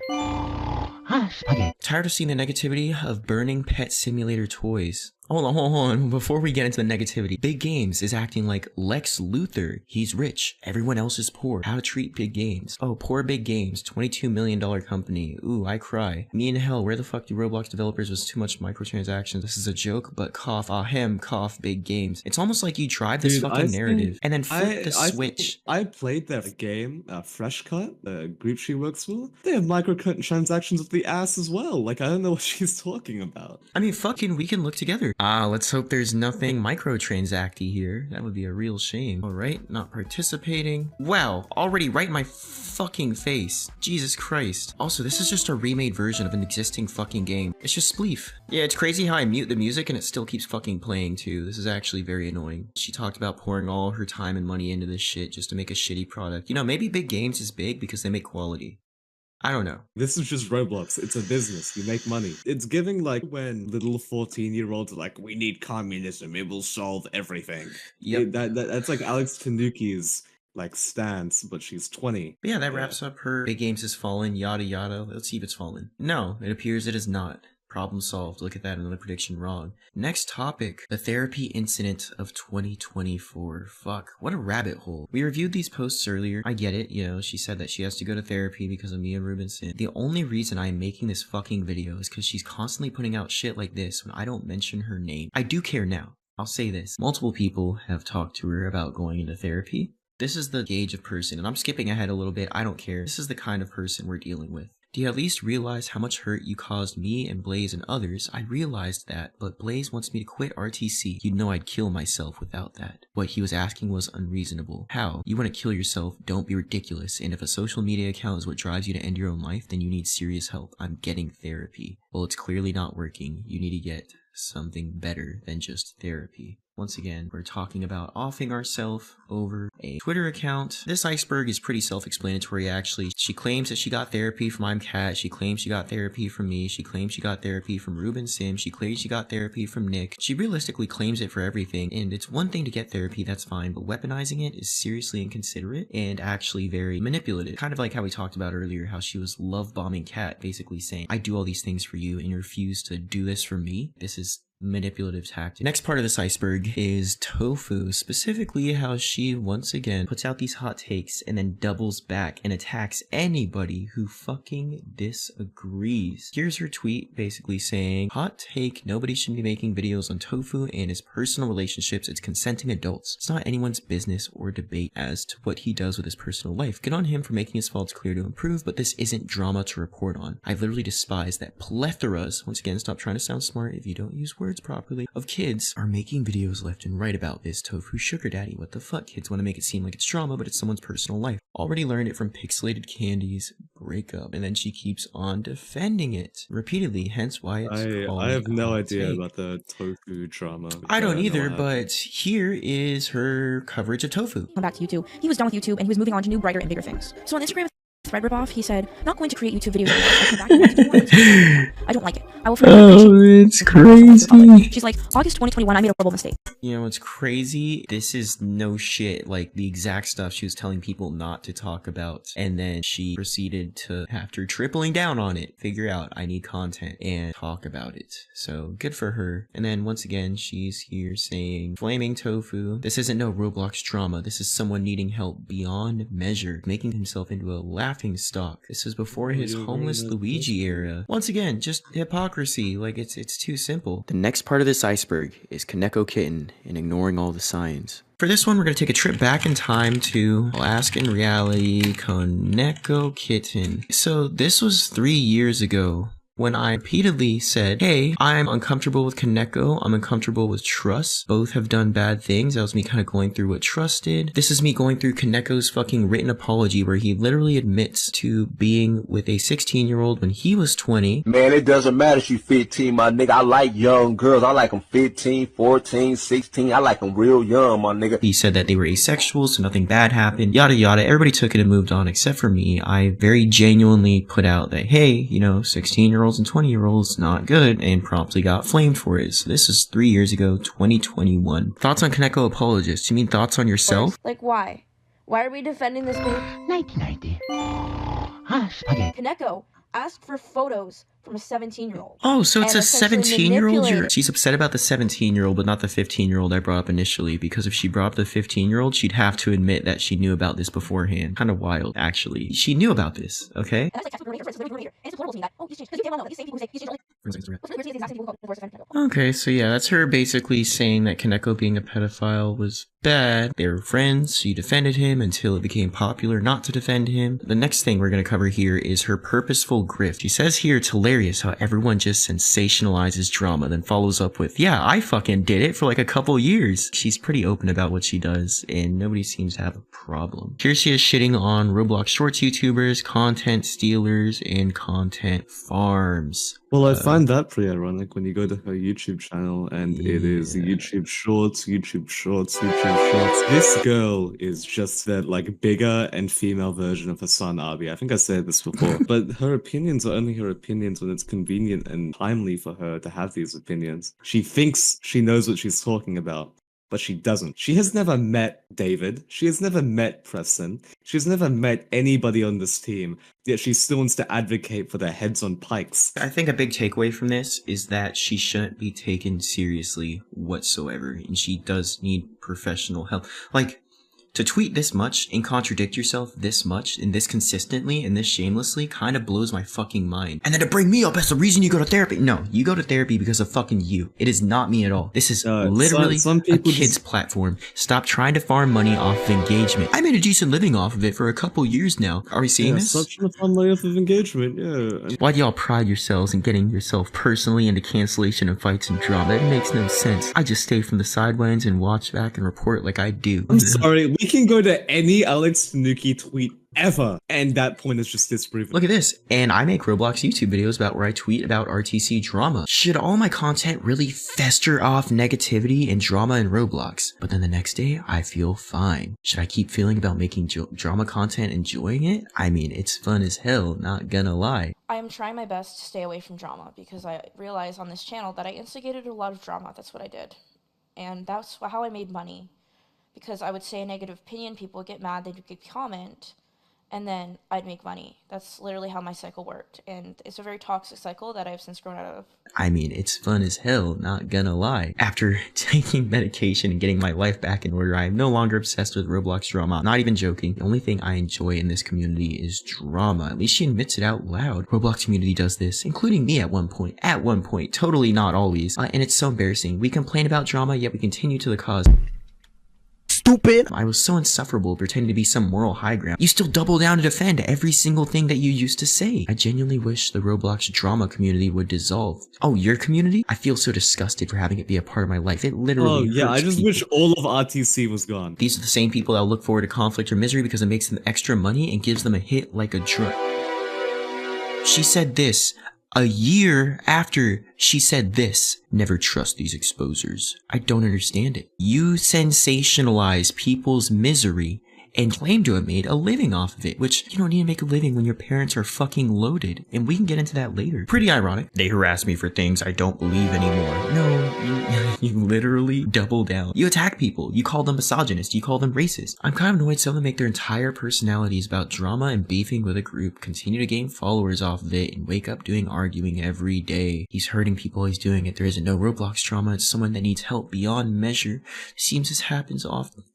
Tired of seeing the negativity of burning Pet Simulator toys. Hold on. Before we get into the negativity, Big Games is acting like Lex Luthor. He's rich. Everyone else is poor. How to treat Big Games. Oh, poor Big Games. $22 million company. Ooh, I cry. Me in hell, where the fuck do Roblox developers was too much microtransactions? This is a joke, but cough, ahem, cough, Big Games. It's almost like you drive this fucking narrative and then flip the switch. I played their game, Fresh Cut, the group she works for. They have microtransactions with the ass as well. Like, I don't know what she's talking about. I mean, fucking, we can look together. Let's hope there's nothing microtransacty here. That would be a real shame. Alright, not participating. Wow, already right in my fucking face. Jesus Christ. Also, this is just a remade version of an existing fucking game. It's just spleef. Yeah, it's crazy how I mute the music and it still keeps fucking playing too. This is actually very annoying. She talked about pouring all her time and money into this shit just to make a shitty product. You know, maybe Big Games is big because they make quality. I don't know. This is just Roblox. It's a business. You make money. It's giving like when little 14-year-olds are like, we need communism. It will solve everything. Yep. That's like AlexTanooki's like stance, but she's 20. But yeah, that wraps up her Big Games has fallen, yada yada. Let's see if it's fallen. No, it appears it is not. Problem solved. Look at that, another prediction wrong. Next topic, the therapy incident of 2024. Fuck, what a rabbit hole. We reviewed these posts earlier. I get it, you know, she said that she has to go to therapy because of me and Rubinson. The only reason I'm making this fucking video is because she's constantly putting out shit like this when I don't mention her name. I do care now. I'll say this. Multiple people have talked to her about going into therapy. This is the gauge of person, and I'm skipping ahead a little bit. I don't care. This is the kind of person we're dealing with. Do you at least realize how much hurt you caused me and Blaze and others? I realized that, but Blaze wants me to quit RTC. You'd know I'd kill myself without that. What he was asking was unreasonable. How? You want to kill yourself? Don't be ridiculous. And if a social media account is what drives you to end your own life, then you need serious help. I'm getting therapy. Well, it's clearly not working. You need to get something better than just therapy. Once again, we're talking about offing ourselves over a Twitter account. This Iceberg is pretty self-explanatory, actually. She claims that she got therapy from I'm Cat. She claims she got therapy from me. She claims she got therapy from Ruben Sim. She claims she got therapy from Nick. She realistically claims it for everything, and it's one thing to get therapy, that's fine, but weaponizing it is seriously inconsiderate and actually very manipulative. Kind of like how we talked about earlier, how she was love-bombing Cat, basically saying, I do all these things for you, and you refuse to do this for me. This is manipulative tactic. Next part of this iceberg is Tofu, specifically how she once again puts out these hot takes and then doubles back and attacks anybody who fucking disagrees. Here's her tweet basically saying, hot take, nobody should be making videos on Tofu and his personal relationships. It's consenting adults. It's not anyone's business or debate as to what he does with his personal life. Good on him for making his faults clear to improve, but this isn't drama to report on. I literally despise that plethoras, once again, stop trying to sound smart if you don't use words properly, of kids are making videos left and right about this Tofu sugar daddy. What the fuck? Kids want to make it seem like it's drama, but it's someone's personal life. Already learned it from Pixelated Candy's breakup, and then she keeps on defending it repeatedly, hence why it's called I have no idea about the Tofu drama. I don't either, but here is her coverage of Tofu. Back to YouTube. He was done with YouTube and he was moving on to new, brighter, and bigger things. So on Instagram, thread ripoff, he said, not going to create YouTube videos anymore. I'll come back and do more. I don't like it. I will it's crazy. She's like, August 2021, I made a horrible mistake. You know, it's crazy. This is no shit. Like, the exact stuff she was telling people not to talk about. And then she proceeded to, after tripling down on it, figure out I need content and talk about it. So, good for her. And then, once again, she's here saying, flaming Tofu. This isn't no Roblox drama. This is someone needing help beyond measure, making himself into a laughing stock. This is before his homeless Luigi era. Once again, just hypocrisy. Like, it's too simple. The next part of this iceberg is Kaneko Kitten and ignoring all the signs. For this one, we're going to take a trip back in time to AlaskanReality Kaneko Kitten. So this was 3 years ago, when I repeatedly said, hey, I'm uncomfortable with Kaneko, I'm uncomfortable with Trust. Both have done bad things. That was me kind of going through what Trust did. This is me going through Kaneko's fucking written apology where he literally admits to being with a 16-year-old when he was 20. Man, it doesn't matter if you 15, my nigga. I like young girls. I like them 15, 14, 16. I like them real young, my nigga. He said that they were asexual, so nothing bad happened, yada yada. Everybody took it and moved on except for me. I very genuinely put out that, hey, you know, 16-year-olds and 20-year-olds, not good, and promptly got flamed for it. So this is 3 years ago, 2021. Thoughts on Kaneko apologist? You mean thoughts on yourself? Like, why? Why are we defending this babe? 1990. Kaneko asked for photos from a 17-year-old. Oh, so it's and a essentially 17-year-old? manipulate- She's upset about the 17-year-old, but not the 15-year-old I brought up initially, because if she brought up the 15-year-old, she'd have to admit that she knew about this beforehand. Kind of wild, actually. She knew about this, okay? And I was like, that's what we're for instance, and it's political to me that, oh, he's changed. Because you can't well know, like, these same people who say he's changed. What's really weird to say is the exact same people who call divorce offense. Okay, so yeah, that's her basically saying that Kaneko being a pedophile was bad. They were friends. She defended him until it became popular not to defend him. The next thing we're going to cover here is her purposeful grift. She says here it's hilarious how everyone just sensationalizes drama, then follows up with, yeah, I fucking did it for like a couple years. She's pretty open about what she does, and nobody seems to have a problem. Here she is shitting on Roblox Shorts YouTubers, content stealers, and content farms. Well, I find that pretty ironic when you go to her YouTube channel and it is YouTube Shorts, YouTube Shorts, YouTube Shorts. This girl is just that like bigger and female version of her son Abi. I think I said this before, but her opinions are only her opinions when it's convenient and timely for her to have these opinions. She thinks she knows what she's talking about, but she doesn't. She has never met David. She has never met Preston. She has never met anybody on this team, yet she still wants to advocate for their heads on pikes. I think a big takeaway from this is that she shouldn't be taken seriously whatsoever, and she does need professional help. Like, to tweet this much and contradict yourself this much and this consistently and this shamelessly kind of blows my fucking mind. And then to bring me up as the reason you go to therapy. No, you go to therapy because of fucking you. It is not me at all. This is literally a kid's platform. Stop trying to farm money off of engagement. I made a decent living off of it for a couple years now. Are we seeing this? Stop trying to farm money off of engagement, yeah. Why do y'all pride yourselves in getting yourself personally into cancellation of fights and drama? It makes no sense. I just stay from the sidelines and watch back and report like I do. I'm sorry, we can go to any AlexTanooki tweet ever, and that point is just disproven. Look at this. And I make Roblox YouTube videos about where I tweet about RTC drama. Should all my content really fester off negativity and drama in Roblox? But then the next day, I feel fine. Should I keep feeling about making drama content, enjoying it? I mean, it's fun as hell, not gonna lie. I am trying my best to stay away from drama because I realized on this channel that I instigated a lot of drama. That's what I did. And that's how I made money. Because I would say a negative opinion, people would get mad, they'd comment, and then I'd make money. That's literally how my cycle worked, and it's a very toxic cycle that I've since grown out of. I mean, it's fun as hell, not gonna lie. After taking medication and getting my life back in order, I am no longer obsessed with Roblox drama. Not even joking. The only thing I enjoy in this community is drama. At least she admits it out loud. Roblox community does this, including me at one point. At one point. Totally not always. And it's so embarrassing. We complain about drama, yet we continue to the cause. Stupid! I was so insufferable pretending to be some moral high ground. You still double down to defend every single thing that you used to say. I genuinely wish the Roblox drama community would dissolve. Oh, your community? I feel so disgusted for having it be a part of my life. It literally hurts I just people. wish all of RTC was gone. These are the same people that look forward to conflict or misery because it makes them extra money and gives them a hit like a drug. She said this a year after she said this. Never trust these exposers. I don't understand it. You sensationalize people's misery and claim to have made a living off of it, which you don't need to make a living when your parents are fucking loaded, and we can get into that later. Pretty ironic. They harass me for things I don't believe anymore. No, you literally double down. You attack people. You call them misogynist. You call them racist. I'm kind of annoyed some of them make their entire personalities about drama and beefing with a group, continue to gain followers off of it, and wake up doing arguing every day. He's hurting people, he's doing it. There isn't no Roblox trauma. It's someone that needs help beyond measure. It seems this happens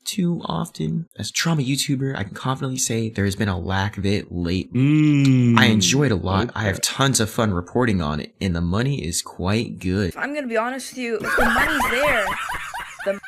too often. As a trauma YouTuber, I can confidently say there has been a lack of it lately. I enjoy it a lot. I have tons of fun reporting on it, and the money is quite good. I'm gonna be honest with you, if the money's there,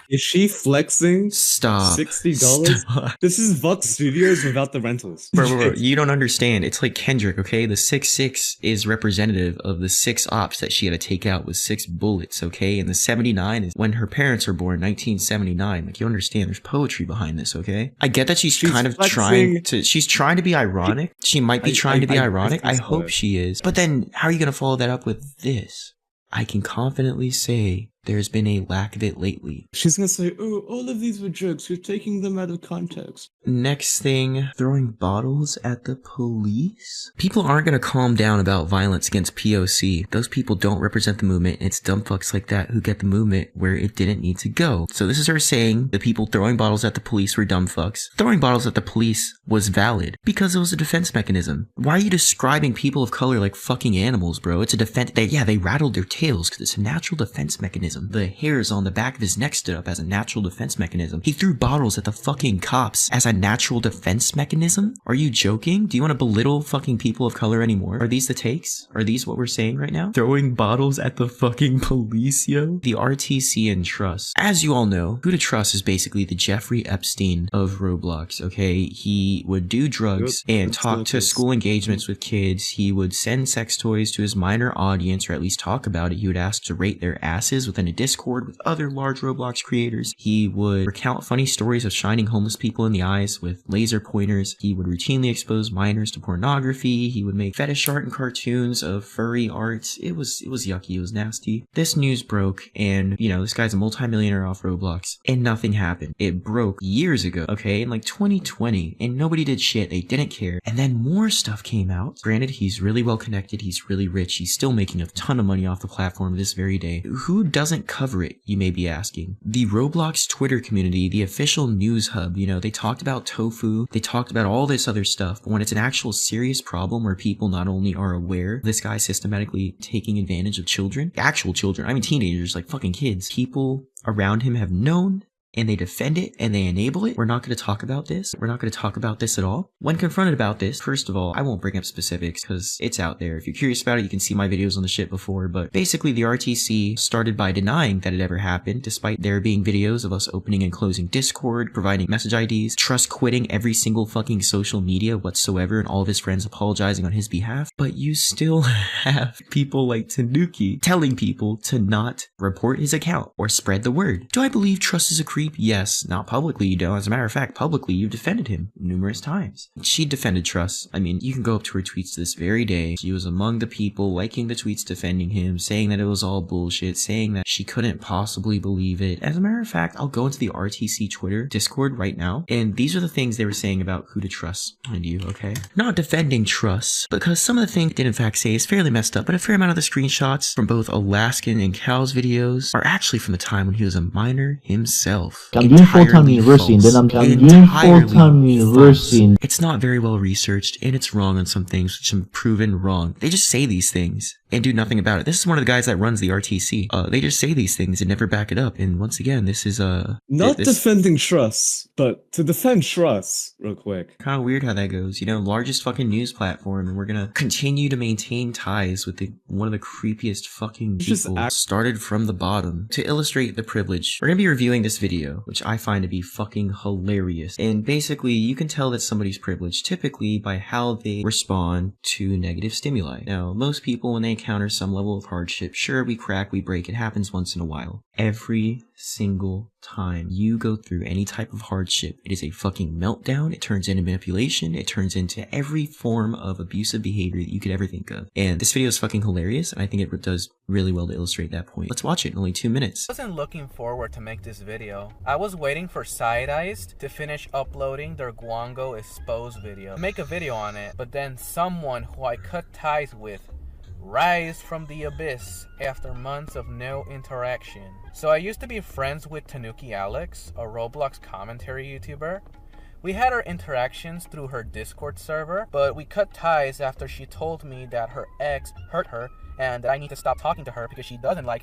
Is she flexing? Stop. $60? Stop. This is Vox Studios without the rentals. Bro, you don't understand. It's like Kendrick, okay? The 6.6 is representative of the 6 ops that she had to take out with 6 bullets, okay? And the 79 is when her parents were born, 1979. Like, you understand, there's poetry behind this, okay? I get that she's kind of trying to be ironic. She might be trying to be ironic. I hope she is. But then, how are you gonna follow that up with this? I can confidently say there's been a lack of it lately. She's gonna say, oh, all of these were jokes, you're taking them out of context. Next thing, throwing bottles at the police? People aren't gonna calm down about violence against POC. Those people don't represent the movement, and it's dumb fucks like that who get the movement where it didn't need to go. So this is her saying the people throwing bottles at the police were dumb fucks. Throwing bottles at the police was valid because it was a defense mechanism. Why are you describing people of color like fucking animals, bro? It's a defense. They rattled their tails because it's a natural defense mechanism. The hairs on the back of his neck stood up as a natural defense mechanism. He threw bottles at the fucking cops as a natural defense mechanism? Are you joking? Do you want to belittle fucking people of color anymore? Are these the takes? Are these what we're saying right now? Throwing bottles at the fucking police, yo? The RTC and Trust. As you all know, Who to Trust is basically the Jeffrey Epstein of Roblox, okay? He would do drugs and talk to school engagements with kids. He would send sex toys to his minor audience, or at least talk about it. He would ask to rate their asses within a Discord with other large Roblox creators. He would recount funny stories of shining homeless people in the eyes with laser pointers. He would routinely expose minors to pornography. He would make fetish art and cartoons of furry art. It was yucky. It was nasty. This news broke, and you know, this guy's a multimillionaire off Roblox, and nothing happened. It broke years ago, okay, in like 2020, and nobody did shit. They didn't care. And then more stuff came out. Granted, he's really well connected. He's really rich. He's still making a ton of money off the platform this very day. Who doesn't cover it, you may be asking? The Roblox Twitter community, the official news hub, you know, they talked about tofu. They talked about all this other stuff. But when it's an actual serious problem where people not only are aware this guy systematically taking advantage of children, actual children, I mean teenagers, like fucking kids, people around him have known, and they defend it and they enable it. We're not going to talk about this. We're not going to talk about this at all. When confronted about this, first of all, I won't bring up specifics because it's out there. If you're curious about it, you can see my videos on the shit before. But basically, the RTC started by denying that it ever happened, despite there being videos of us opening and closing Discord, providing message IDs, Trust quitting every single fucking social media whatsoever, and all of his friends apologizing on his behalf. But you still have people like Tanooki telling people to not report his account or spread the word. Do I believe Trust is a creep? Yes. Not publicly, you don't. As a matter of fact, publicly, you've defended him numerous times. She defended Trust. I mean, you can go up to her tweets to this very day. She was among the people liking the tweets defending him, saying that it was all bullshit, saying that she couldn't possibly believe it. As a matter of fact, I'll go into the RTC Twitter Discord right now, and these are the things they were saying about Who to Trust behind you, okay? Not defending Trust, because some of the things it did in fact say is fairly messed up, but a fair amount of the screenshots from both Alaskan and Cal's videos are actually from the time when he was a minor himself. I'm doing full-time university, and then I'm doing full-time university. It's not very well researched, and it's wrong on some things, which have proven wrong. They just say these things and do nothing about it. This is one of the guys that runs the RTC. They just say these things and never back it up. And once again, this is not defending Trust, but to defend Trust real quick. Kind of weird how that goes. You know, largest fucking news platform, and we're gonna continue to maintain ties with one of the creepiest fucking people started from the bottom. To illustrate the privilege, we're gonna be reviewing this video, which I find to be fucking hilarious. And basically, you can tell that somebody's privileged typically by how they respond to negative stimuli. Now, most people, when they encounter some level of hardship, sure, we crack, we break, it happens once in a while. Every single time you go through any type of hardship, it is a fucking meltdown. It turns into manipulation. It turns into every form of abusive behavior that you could ever think of. And this video is fucking hilarious, and I think it does really well to illustrate that point. Let's watch it in only 2 minutes. I wasn't looking forward to make this video. I was waiting for Side Eyes to finish uploading their Guango Expose video, to make a video on it, but then someone who I cut ties with rise from the abyss after months of no interaction. So I used to be friends with Tanooki Alex, a Roblox commentary YouTuber. We had our interactions through her Discord server, but we cut ties after she told me that her ex hurt her and that I need to stop talking to her because she doesn't like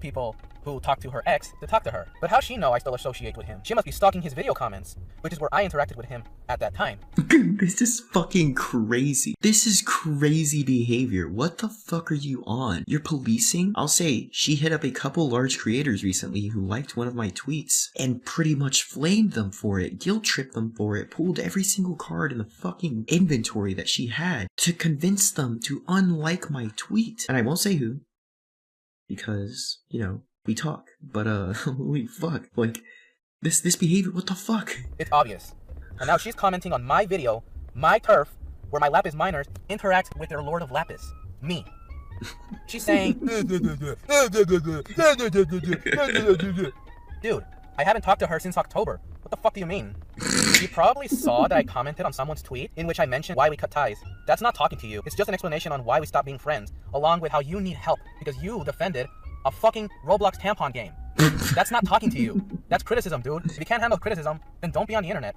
people who talk to her ex to talk to her. But how's she know I still associate with him? She must be stalking his video comments, which is where I interacted with him at that time. This is fucking crazy. This is crazy behavior. What the fuck are you on? You're policing? I'll say she hit up a couple large creators recently who liked one of my tweets and pretty much flamed them for it, guilt tripped them for it, pulled every single card in the fucking inventory that she had to convince them to unlike my tweet. And I won't say who, because, you know, we talk, but holy fuck, like, this behavior, what the fuck? It's obvious. And now she's commenting on my video, my turf, where my Lapis miners interact with their Lord of Lapis, me. She's saying, dude, I haven't talked to her since October. What the fuck do you mean? You probably saw that I commented on someone's tweet in which I mentioned why we cut ties. That's not talking to you. It's just an explanation on why we stopped being friends, along with how you need help because you defended a fucking Roblox tampon game. That's not talking to you. That's criticism, dude. If you can't handle criticism, then don't be on the internet.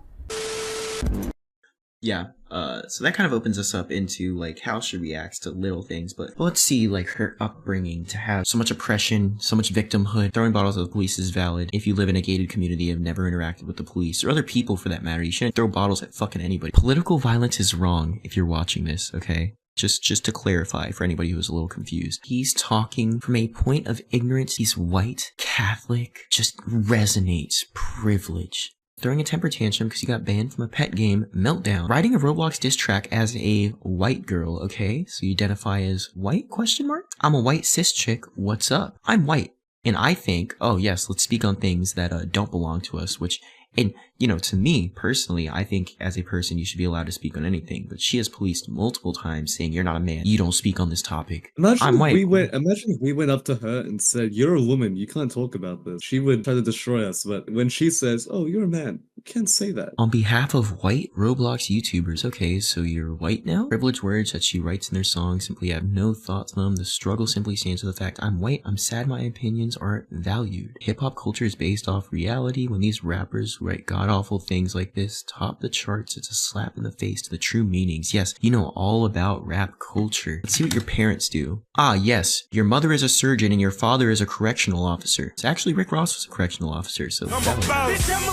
Yeah, so that kind of opens us up into, like, how she reacts to little things, but let's see, like, her upbringing, to have so much oppression, so much victimhood. Throwing bottles at the police is valid. If you live in a gated community and have never interacted with the police, or other people for that matter, you shouldn't throw bottles at fucking anybody. Political violence is wrong if you're watching this, okay? Just to clarify for anybody who's a little confused. He's talking from a point of ignorance. He's white, Catholic, just resonates privilege. Throwing a temper tantrum because you got banned from a pet game, meltdown. Writing a Roblox diss track as a white girl, okay? So you identify as white, question mark? I'm a white cis chick, what's up? I'm white. And I think, oh yes, let's speak on things that don't belong to us, which, and, you know, to me, personally, I think as a person, you should be allowed to speak on anything. But she has policed multiple times saying, you're not a man, you don't speak on this topic. I'm white. Imagine if we went up to her and said, you're a woman, you can't talk about this. She would try to destroy us, but when she says, oh, you're a man, you can't say that. On behalf of white Roblox YouTubers, okay, so you're white now? Privileged words that she writes in their songs simply have no thoughts on them. The struggle simply stands for the fact, I'm white, I'm sad my opinions aren't valued. Hip-hop culture is based off reality. When these rappers who write god-awful things like this top the charts, it's a slap in the face to the true meanings. Yes, you know all about rap culture. Let's see what your parents do. Ah, yes, your mother is a surgeon and your father is a correctional officer. It's actually Rick Ross was a correctional officer, so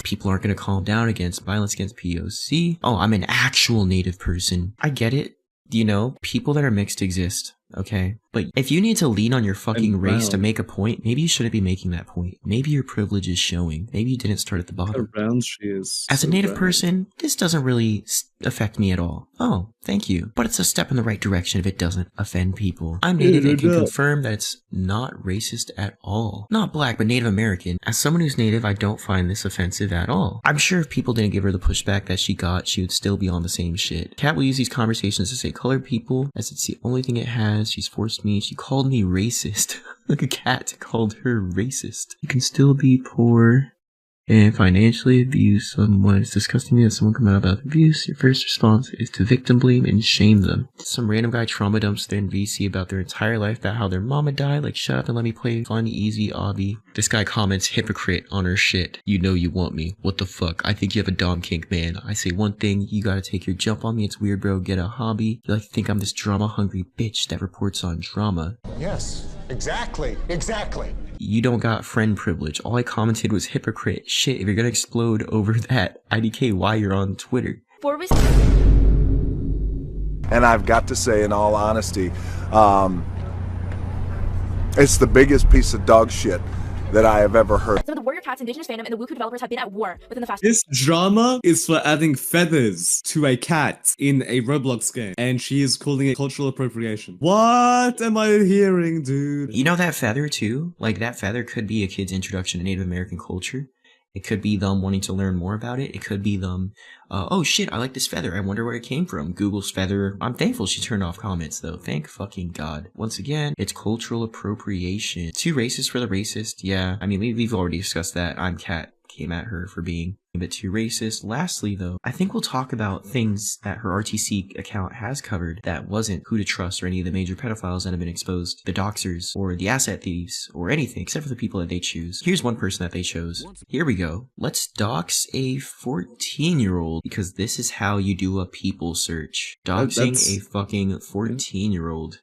people aren't gonna calm down against violence against POC. Oh, I'm an actual native person. I get it. You know, people that are mixed exist, okay? But if you need to lean on your fucking race to make a point, maybe you shouldn't be making that point. Maybe your privilege is showing. Maybe you didn't start at the bottom. How round she is. As a native person, this doesn't really affect me at all. Oh, thank you. But it's a step in the right direction if it doesn't offend people. I'm native and can confirm that it's not racist at all. Not black, but Native American. As someone who's native, I don't find this offensive at all. I'm sure if people didn't give her the pushback that she got, she would still be on the same shit. Kat will use these conversations to say colored people, as it's the only thing it has. She's forced me. She called me racist. Like a cat called her racist. You can still be poor and financially abuse someone. It's disgusting that someone come out about abuse. Your first response is to victim blame and shame them. Some random guy trauma dumps their VC about their entire life, about how their mama died. Like, shut up and let me play fun, easy obby. This guy comments hypocrite on her shit. You know you want me. What the fuck? I think you have a dom kink, man. I say one thing, you gotta take your jump on me. It's weird, bro. Get a hobby. You like to think I'm this drama hungry bitch that reports on drama. Yes, exactly. You don't got friend privilege. All I commented was hypocrite. Shit, if you're gonna explode over that, IDK why you're on Twitter. And I've got to say, in all honesty, it's the biggest piece of dog shit that I have ever heard. Some of the Warrior Cats, Indigenous fandom, and the Wuku developers have been at war within the past. This drama is for adding feathers to a cat in a Roblox game, and she is calling it cultural appropriation. What am I hearing, dude? You know that feather too? Like, that feather could be a kid's introduction to Native American culture. It could be them wanting to learn more about it. It could be them, oh shit, I like this feather. I wonder where it came from. Google's feather. I'm thankful she turned off comments though. Thank fucking God. Once again, it's cultural appropriation. Too racist for the racist. Yeah, I mean, we've already discussed that. I'm Kat. Came at her for being a bit too racist. Lastly, though, I think we'll talk about things that her RTC account has covered that wasn't Who to Trust or any of the major pedophiles that have been exposed, the doxers, or the asset thieves, or anything, except for the people that they choose. Here's one person that they chose. Here we go. Let's dox a 14-year-old, because this is how you do a people search. Doxing a fucking 14-year-old.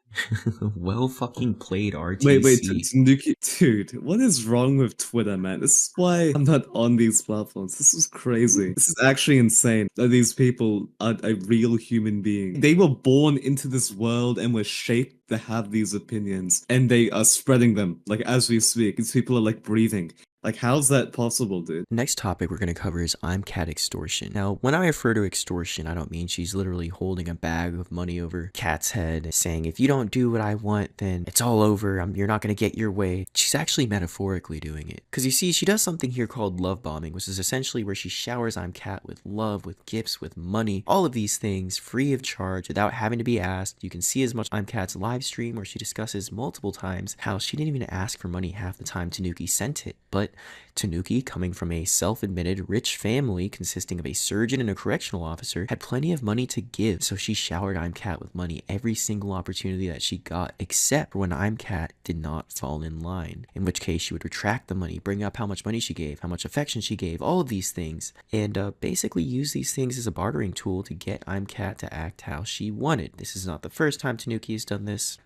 Well fucking played, RTC. Wait, Tanooki, dude, what is wrong with Twitter, man? This is why I'm not on these platforms. This is crazy. This is actually insane that these people are a real human being. They were born into this world and were shaped to have these opinions, and they are spreading them, like, as we speak. These people are like breathing. Like, how's that possible, dude? Next topic we're going to cover is I'm Cat extortion. Now, when I refer to extortion, I don't mean she's literally holding a bag of money over Cat's head saying, if you don't do what I want, then it's all over. You're not going to get your way. She's actually metaphorically doing it. Because you see, she does something here called love bombing, which is essentially where she showers I'm Cat with love, with gifts, with money, all of these things free of charge without having to be asked. You can see as much I'm Cat's live stream where she discusses multiple times how she didn't even ask for money half the time Tanooki sent it. But Tanooki, coming from a self-admitted rich family consisting of a surgeon and a correctional officer, had plenty of money to give, so she showered I'm Cat with money every single opportunity that she got, except when I'm Cat did not fall in line, in which case she would retract the money, bring up how much money she gave, how much affection she gave, all of these things, and basically use these things as a bartering tool to get I'm Cat to act how she wanted. This is not the first time Tanooki has done this,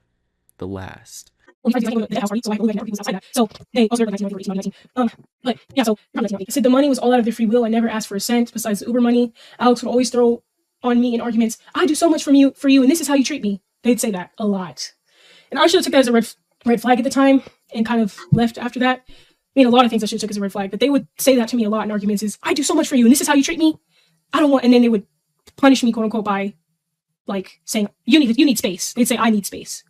the last. The house party, so I believe I never people outside that. So they also heard like 1919. But yeah, so I said the money was all out of their free will. I never asked for a cent besides the Uber money. Alex would always throw on me in arguments, I do so much for you, and this is how you treat me. They'd say that a lot. And I should have took that as a red flag at the time and kind of left after that. I mean, a lot of things I should have took as a red flag, but they would say that to me a lot in arguments is, I do so much for you, and this is how you treat me. I don't want, and then they would punish me, quote unquote, by like saying, you need space. They'd say, I need space.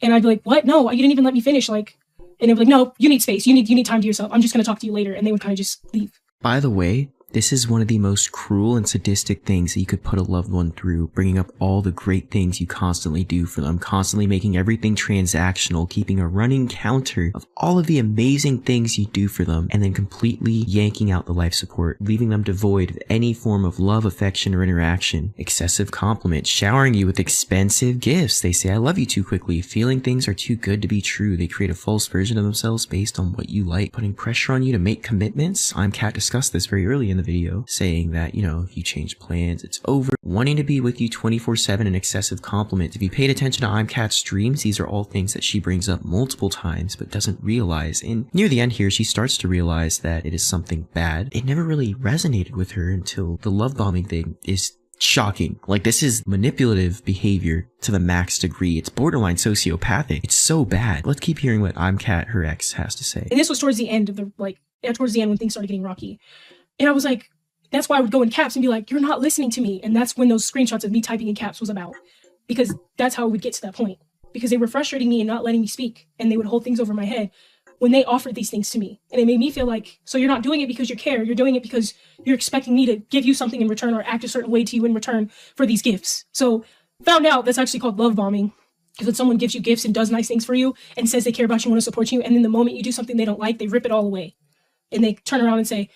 And I'd be like, what? No, you didn't even let me finish. Like, and they'd be like, no, you need space. You need time to yourself. I'm just going to talk to you later. And they would kind of just leave. By the way, this is one of the most cruel and sadistic things that you could put a loved one through, bringing up all the great things you constantly do for them, constantly making everything transactional, keeping a running counter of all of the amazing things you do for them, and then completely yanking out the life support, leaving them devoid of any form of love, affection, or interaction. Excessive compliments, showering you with expensive gifts. They say, I love you too quickly, feeling things are too good to be true. They create a false version of themselves based on what you like, putting pressure on you to make commitments. I'm Cat discussed this very early in the video, saying that, if you change plans, it's over. Wanting to be with you 24/7 and excessive compliments. If you paid attention to I'm Cat's streams, these are all things that she brings up multiple times but doesn't realize. And near the end here, she starts to realize that it is something bad. It never really resonated with her until the love bombing thing is shocking. Like, this is manipulative behavior to the max degree. It's borderline sociopathic. It's so bad. Let's keep hearing what I'm Cat, her ex, has to say. And this was towards the end of towards the end when things started getting rocky. And I was like, that's why I would go in caps and be like, you're not listening to me. And that's when those screenshots of me typing in caps was about. Because that's how it would get to that point. Because they were frustrating me and not letting me speak. And they would hold things over my head when they offered these things to me. And it made me feel like, so you're not doing it because you care. You're doing it because you're expecting me to give you something in return or act a certain way to you in return for these gifts. So found out that's actually called love bombing. Because when someone gives you gifts and does nice things for you and says they care about you and want to support you, and then the moment you do something they don't like, they rip it all away. And they turn around and say,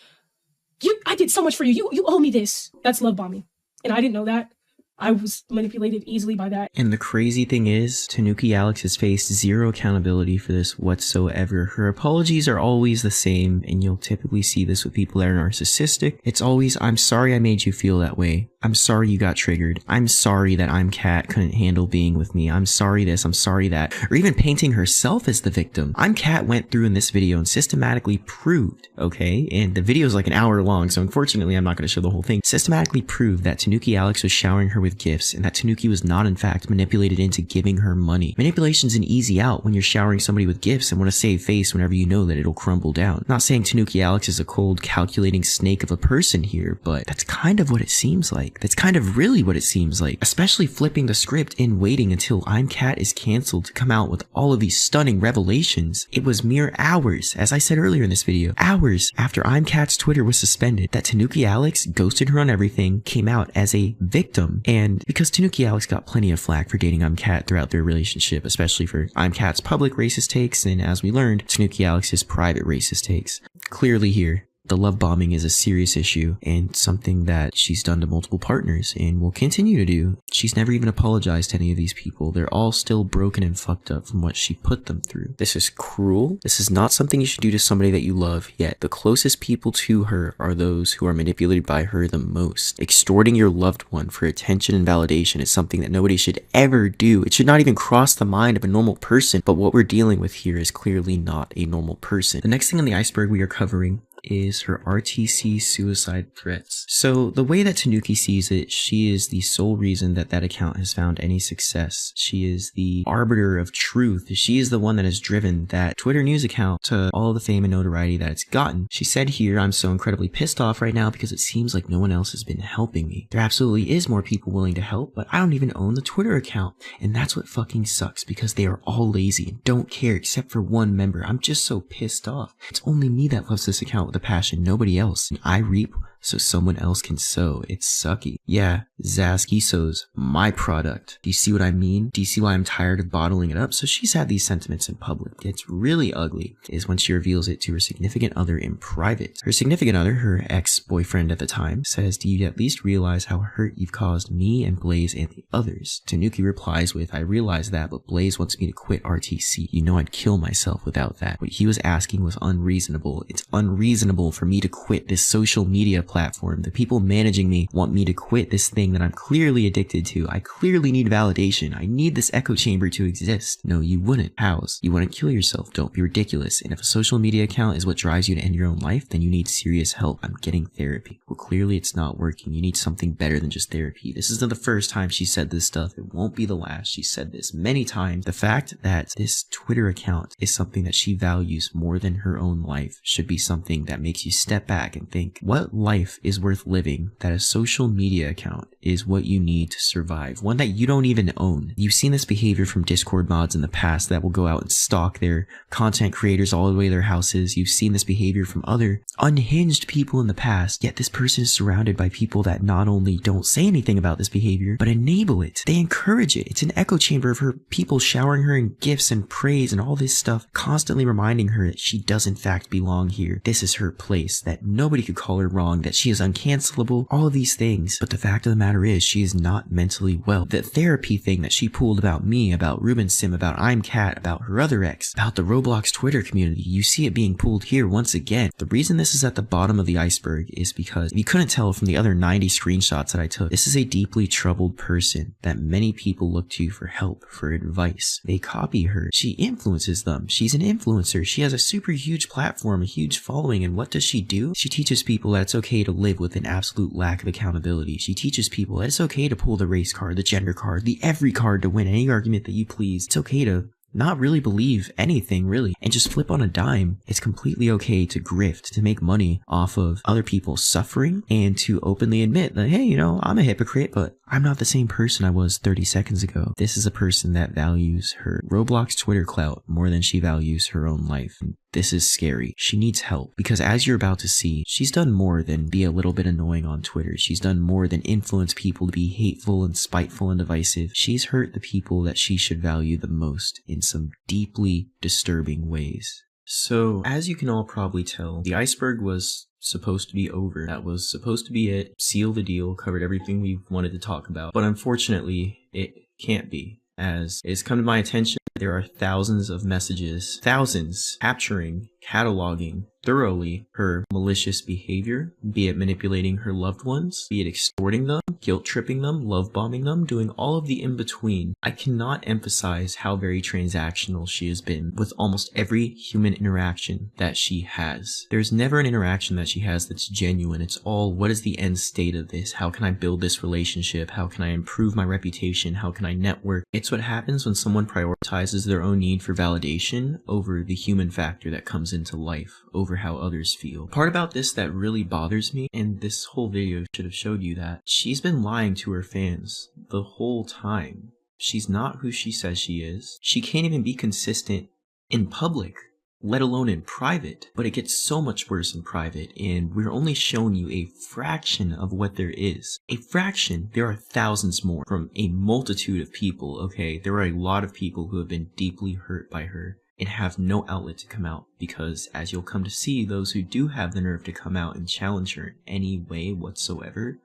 I did so much for you. You owe me this. That's love bombing. And I didn't know that. I was manipulated easily by that. And the crazy thing is, Tanooki Alex has faced zero accountability for this whatsoever. Her apologies are always the same, and you'll typically see this with people that are narcissistic. It's always, I'm sorry I made you feel that way. I'm sorry you got triggered. I'm sorry that I'm Cat couldn't handle being with me. I'm sorry this, I'm sorry that. Or even painting herself as the victim. I'm Cat went through in this video and systematically proved, okay? And the video is like an hour long, so unfortunately I'm not going to show the whole thing. Systematically proved that Tanooki Alex was showering her with gifts, and that Tanooki was not in fact manipulated into giving her money. Manipulation's an easy out when you're showering somebody with gifts and want to save face whenever you know that it'll crumble down. Not saying Tanooki Alex is a cold, calculating snake of a person here, but that's kind of what it seems like. That's kind of really what it seems like, especially flipping the script and waiting until I'm Cat is cancelled to come out with all of these stunning revelations. It was mere hours, as I said earlier in this video, hours after I'm Cat's Twitter was suspended, that Tanooki Alex ghosted her on everything, came out as a victim. And because Tanooki Alex got plenty of flack for dating I'm Cat throughout their relationship, especially for I'm Cat's public racist takes, and as we learned, Tanooki Alex's private racist takes. Clearly here, the love bombing is a serious issue and something that she's done to multiple partners and will continue to do. She's never even apologized to any of these people. They're all still broken and fucked up from what she put them through. This is cruel. This is not something you should do to somebody that you love, yet the closest people to her are those who are manipulated by her the most. Extorting your loved one for attention and validation is something that nobody should ever do. It should not even cross the mind of a normal person, but what we're dealing with here is clearly not a normal person. The next thing on the iceberg we are covering is her RTC suicide threats. So the way that Tanooki sees it, she is the sole reason that that account has found any success. She is the arbiter of truth. She is the one that has driven that Twitter news account to all the fame and notoriety that it's gotten. She said here, I'm so incredibly pissed off right now because it seems like no one else has been helping me. There absolutely is more people willing to help, but I don't even own the Twitter account. And that's what fucking sucks, because they are all lazy and don't care except for one member. I'm just so pissed off. It's only me that loves this account with a passion, nobody else. And I reap so someone else can sow. It's sucky. Yeah, Zasky sows my product. Do you see what I mean? Do you see why I'm tired of bottling it up? So she's had these sentiments in public. It's really ugly is when she reveals it to her significant other in private. Her significant other, her ex-boyfriend at the time, says, do you at least realize how hurt you've caused me and Blaze and the others? Tanooki replies with, I realize that, but Blaze wants me to quit RTC. You know I'd kill myself without that. What he was asking was unreasonable. It's unreasonable for me to quit this social media platform. The people managing me want me to quit this thing that I'm clearly addicted to. I clearly need validation. I need this echo chamber to exist. No, you wouldn't. House. You wouldn't kill yourself. Don't be ridiculous. And if a social media account is what drives you to end your own life, then you need serious help. I'm getting therapy. Well, clearly it's not working. You need something better than just therapy. This isn't the first time she said this stuff. It won't be the last. She said this many times. The fact that this Twitter account is something that she values more than her own life should be something that makes you step back and think, what life is worth living that a social media account is what you need to survive, one that you don't even own. You've seen this behavior from Discord mods in the past that will go out and stalk their content creators all the way to their houses. You've seen this behavior from other unhinged people in the past, yet this person is surrounded by people that not only don't say anything about this behavior, but enable it. They encourage it. It's an echo chamber of her people showering her in gifts and praise and all this stuff, constantly reminding her that she does in fact belong here. This is her place, that nobody could call her wrong, that she is uncancelable, all of these things. But the fact of the matter is, she is not mentally well. The therapy thing that she pulled about me, about Ruben Sim, about I'm Cat, about her other ex, about the Roblox Twitter community, you see it being pulled here once again. The reason this is at the bottom of the iceberg is because, if you couldn't tell from the other 90 screenshots that I took, this is a deeply troubled person that many people look to for help, for advice. They copy her. She influences them. She's an influencer. She has a super huge platform, a huge following, and what does she do? She teaches people that it's okay to live with an absolute lack of accountability. She teaches people that it's okay to pull the race card, the gender card, the every card to win any argument that you please. It's okay to not really believe anything really and just flip on a dime. It's completely okay to grift, to make money off of other people's suffering, and to openly admit that, hey, you know, I'm a hypocrite, but I'm not the same person I was 30 seconds ago. This is a person that values her Roblox Twitter clout more than she values her own life. This is scary. She needs help, because as you're about to see, she's done more than be a little bit annoying on Twitter. She's done more than influence people to be hateful and spiteful and divisive. She's hurt the people that she should value the most in some deeply disturbing ways. So, as you can all probably tell, the iceberg was supposed to be over. That was supposed to be it. Seal the deal, covered everything we wanted to talk about. But unfortunately, it can't be. As it's come to my attention, there are thousands of messages, thousands, capturing, cataloging thoroughly her malicious behavior, be it manipulating her loved ones, be it extorting them, guilt tripping them, love bombing them, doing all of the in-between. I cannot emphasize how very transactional she has been with almost every human interaction that she has. There's never an interaction that she has that's genuine. It's all, what is the end state of this? How can I build this relationship? How can I improve my reputation? How can I network? It's what happens when someone prioritizes their own need for validation over the human factor that comes into life, over how others feel. Part about this that really bothers me, and this whole video should have showed you that, she's been lying to her fans the whole time. She's not who she says she is. She can't even be consistent in public, let alone in private. But it gets so much worse in private, and we're only showing you a fraction of what there is. A fraction. There are thousands more from a multitude of people, okay? There are a lot of people who have been deeply hurt by her and have no outlet to come out, because as you'll come to see, those who do have the nerve to come out and challenge her in any way whatsoever,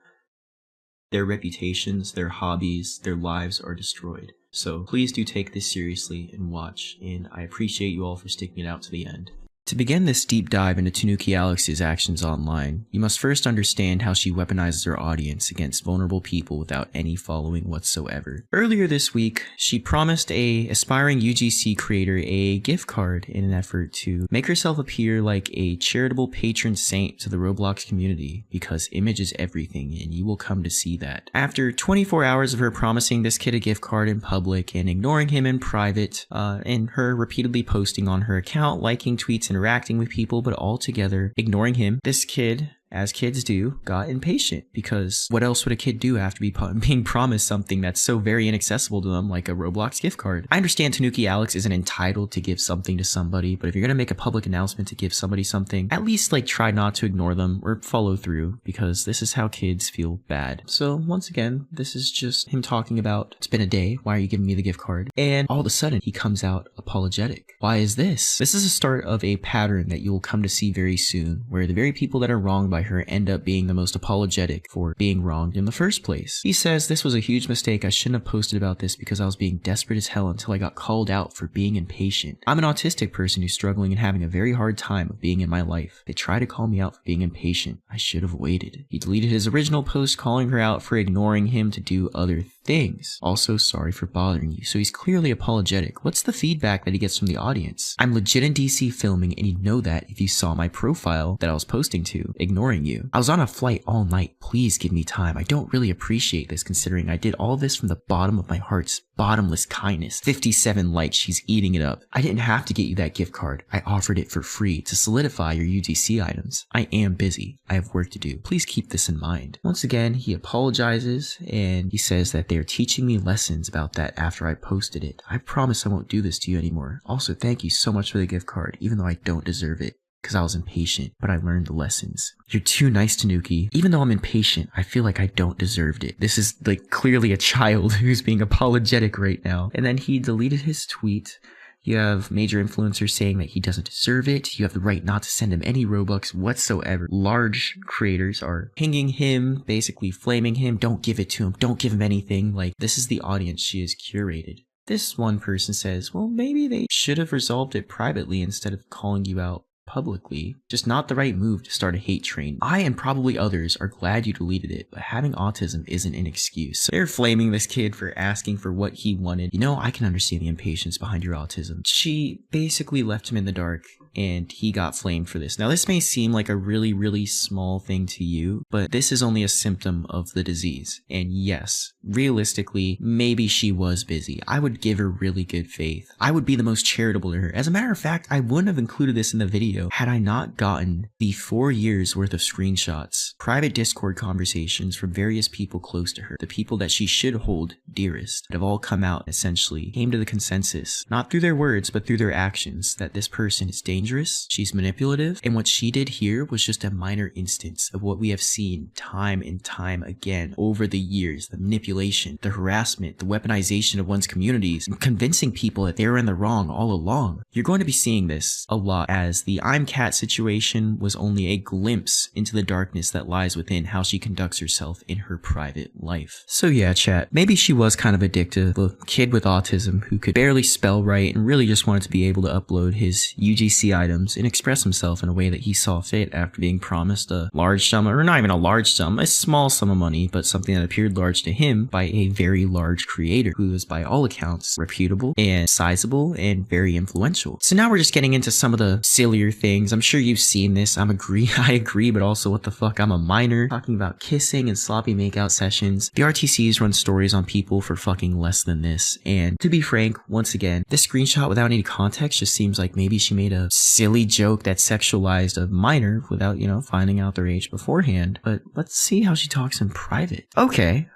their reputations, their hobbies, their lives are destroyed. So please do take this seriously and watch, and I appreciate you all for sticking it out to the end. To begin this deep dive into Tanooki Alex's actions online, you must first understand how she weaponizes her audience against vulnerable people without any following whatsoever. Earlier this week, she promised a aspiring UGC creator a gift card in an effort to make herself appear like a charitable patron saint to the Roblox community, because image is everything and you will come to see that. After 24 hours of her promising this kid a gift card in public and ignoring him in private, and her repeatedly posting on her account, liking tweets, interacting with people, but altogether ignoring him, this kid, as kids do, got impatient, because what else would a kid do after being promised something that's so very inaccessible to them, like a Roblox gift card? I understand Tanooki Alex isn't entitled to give something to somebody, but if you're gonna make a public announcement to give somebody something, at least like try not to ignore them or follow through, because this is how kids feel bad. So once again, this is just him talking about, it's been a day, why are you giving me the gift card? And all of a sudden, he comes out apologetic. Why is this? This is a start of a pattern that you will come to see very soon, where the very people that are wronged by her end up being the most apologetic for being wronged in the first place. He says, "This was a huge mistake. I shouldn't have posted about this because I was being desperate as hell until I got called out for being impatient. I'm an autistic person who's struggling and having a very hard time of being in my life. They try to call me out for being impatient. I should have waited." He deleted his original post calling her out for ignoring him to do other things. Also, sorry for bothering you. So he's clearly apologetic. What's the feedback that he gets from the audience? I'm legit in DC filming, and you'd know that if you saw my profile that I was posting to, ignoring you. I was on a flight all night. Please give me time. I don't really appreciate this considering I did all this from the bottom of my heart's bottomless kindness. 57 likes, she's eating it up. I didn't have to get you that gift card. I offered it for free to solidify your UGC items. I am busy. I have work to do. Please keep this in mind. Once again, he apologizes and he says that they're teaching me lessons about that after I posted it. I promise I won't do this to you anymore. Also, thank you so much for the gift card, even though I don't deserve it. Because I was impatient, but I learned the lessons. You're too nice, Tanooki. Even though I'm impatient, I feel like I don't deserve it. This is like clearly a child who's being apologetic right now. And then he deleted his tweet. You have major influencers saying that he doesn't deserve it. You have the right not to send him any Robux whatsoever. Large creators are pinging him, basically flaming him. Don't give it to him. Don't give him anything. Like, this is the audience she has curated. This one person says, well, maybe they should have resolved it privately instead of calling you out publicly. Just not the right move to start a hate train. I and probably others are glad you deleted it, but having autism isn't an excuse. They're flaming this kid for asking for what he wanted. You know, I can understand the impatience behind your autism. She basically left him in the dark and he got flamed for this. Now, this may seem like a really, really small thing to you, but this is only a symptom of the disease. And yes, realistically, maybe she was busy. I would give her really good faith. I would be the most charitable to her. As a matter of fact, I wouldn't have included this in the video had I not gotten the 4 years worth of screenshots, private Discord conversations from various people close to her, the people that she should hold dearest, that have all come out, essentially came to the consensus, not through their words, but through their actions, that this person is dangerous, she's manipulative, and what she did here was just a minor instance of what we have seen time and time again over the years: the manipulation, the harassment, the weaponization of one's communities, and convincing people that they're in the wrong all along. You're going to be seeing this a lot, as the I'm Cat situation was only a glimpse into the darkness that lies within how she conducts herself in her private life. So yeah, chat, maybe she was kind of addicted, the kid with autism who could barely spell right and really just wanted to be able to upload his UGC items and express himself in a way that he saw fit after being promised a large sum, or not even a large sum, a small sum of money, but something that appeared large to him by a very large creator who is by all accounts reputable and sizable and very influential. So now we're just getting into some of the sillier things. I'm sure you've seen this. I agree, but also what the fuck, I'm a minor. Talking about kissing and sloppy makeout sessions. The RTCs run stories on people for fucking less than this, and to be frank, once again, this screenshot without any context just seems like maybe she made a silly joke that sexualized a minor without, you know, finding out their age beforehand. But let's see how she talks in private. Okay,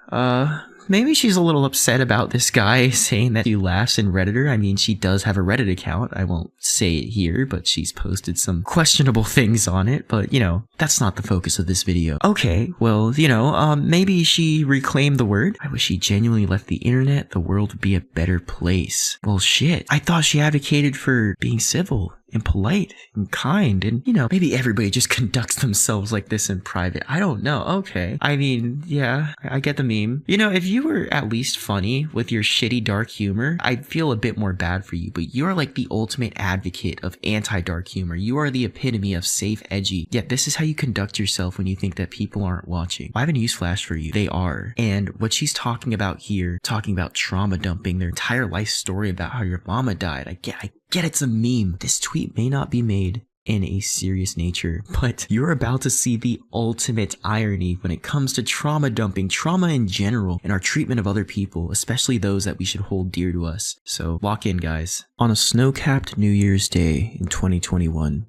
maybe she's a little upset about this guy saying that she laughs in Redditor. I mean, she does have a Reddit account. I won't say it here, but she's posted some questionable things on it. But, you know, that's not the focus of this video. Okay, well, you know, maybe she reclaimed the word. I wish she genuinely left the internet. The world would be a better place. Well, shit. I thought she advocated for being civil and polite and kind, and you know, maybe everybody just conducts themselves like this in private. I don't know. Okay. I mean, yeah, I get the meme. You know, if you were at least funny with your shitty dark humor, I'd feel a bit more bad for you, but you're like the ultimate advocate of anti-dark humor. You are the epitome of safe, edgy. Yet this is how you conduct yourself when you think that people aren't watching. I have a newsflash for you. They are. And what she's talking about here, talking about trauma dumping, their entire life story about how your mama died. I get it's a meme. This tweet may not be made in a serious nature, but you're about to see the ultimate irony when it comes to trauma dumping, trauma in general, and our treatment of other people, especially those that we should hold dear to us. So lock in, guys. On a snow-capped New Year's Day in 2021,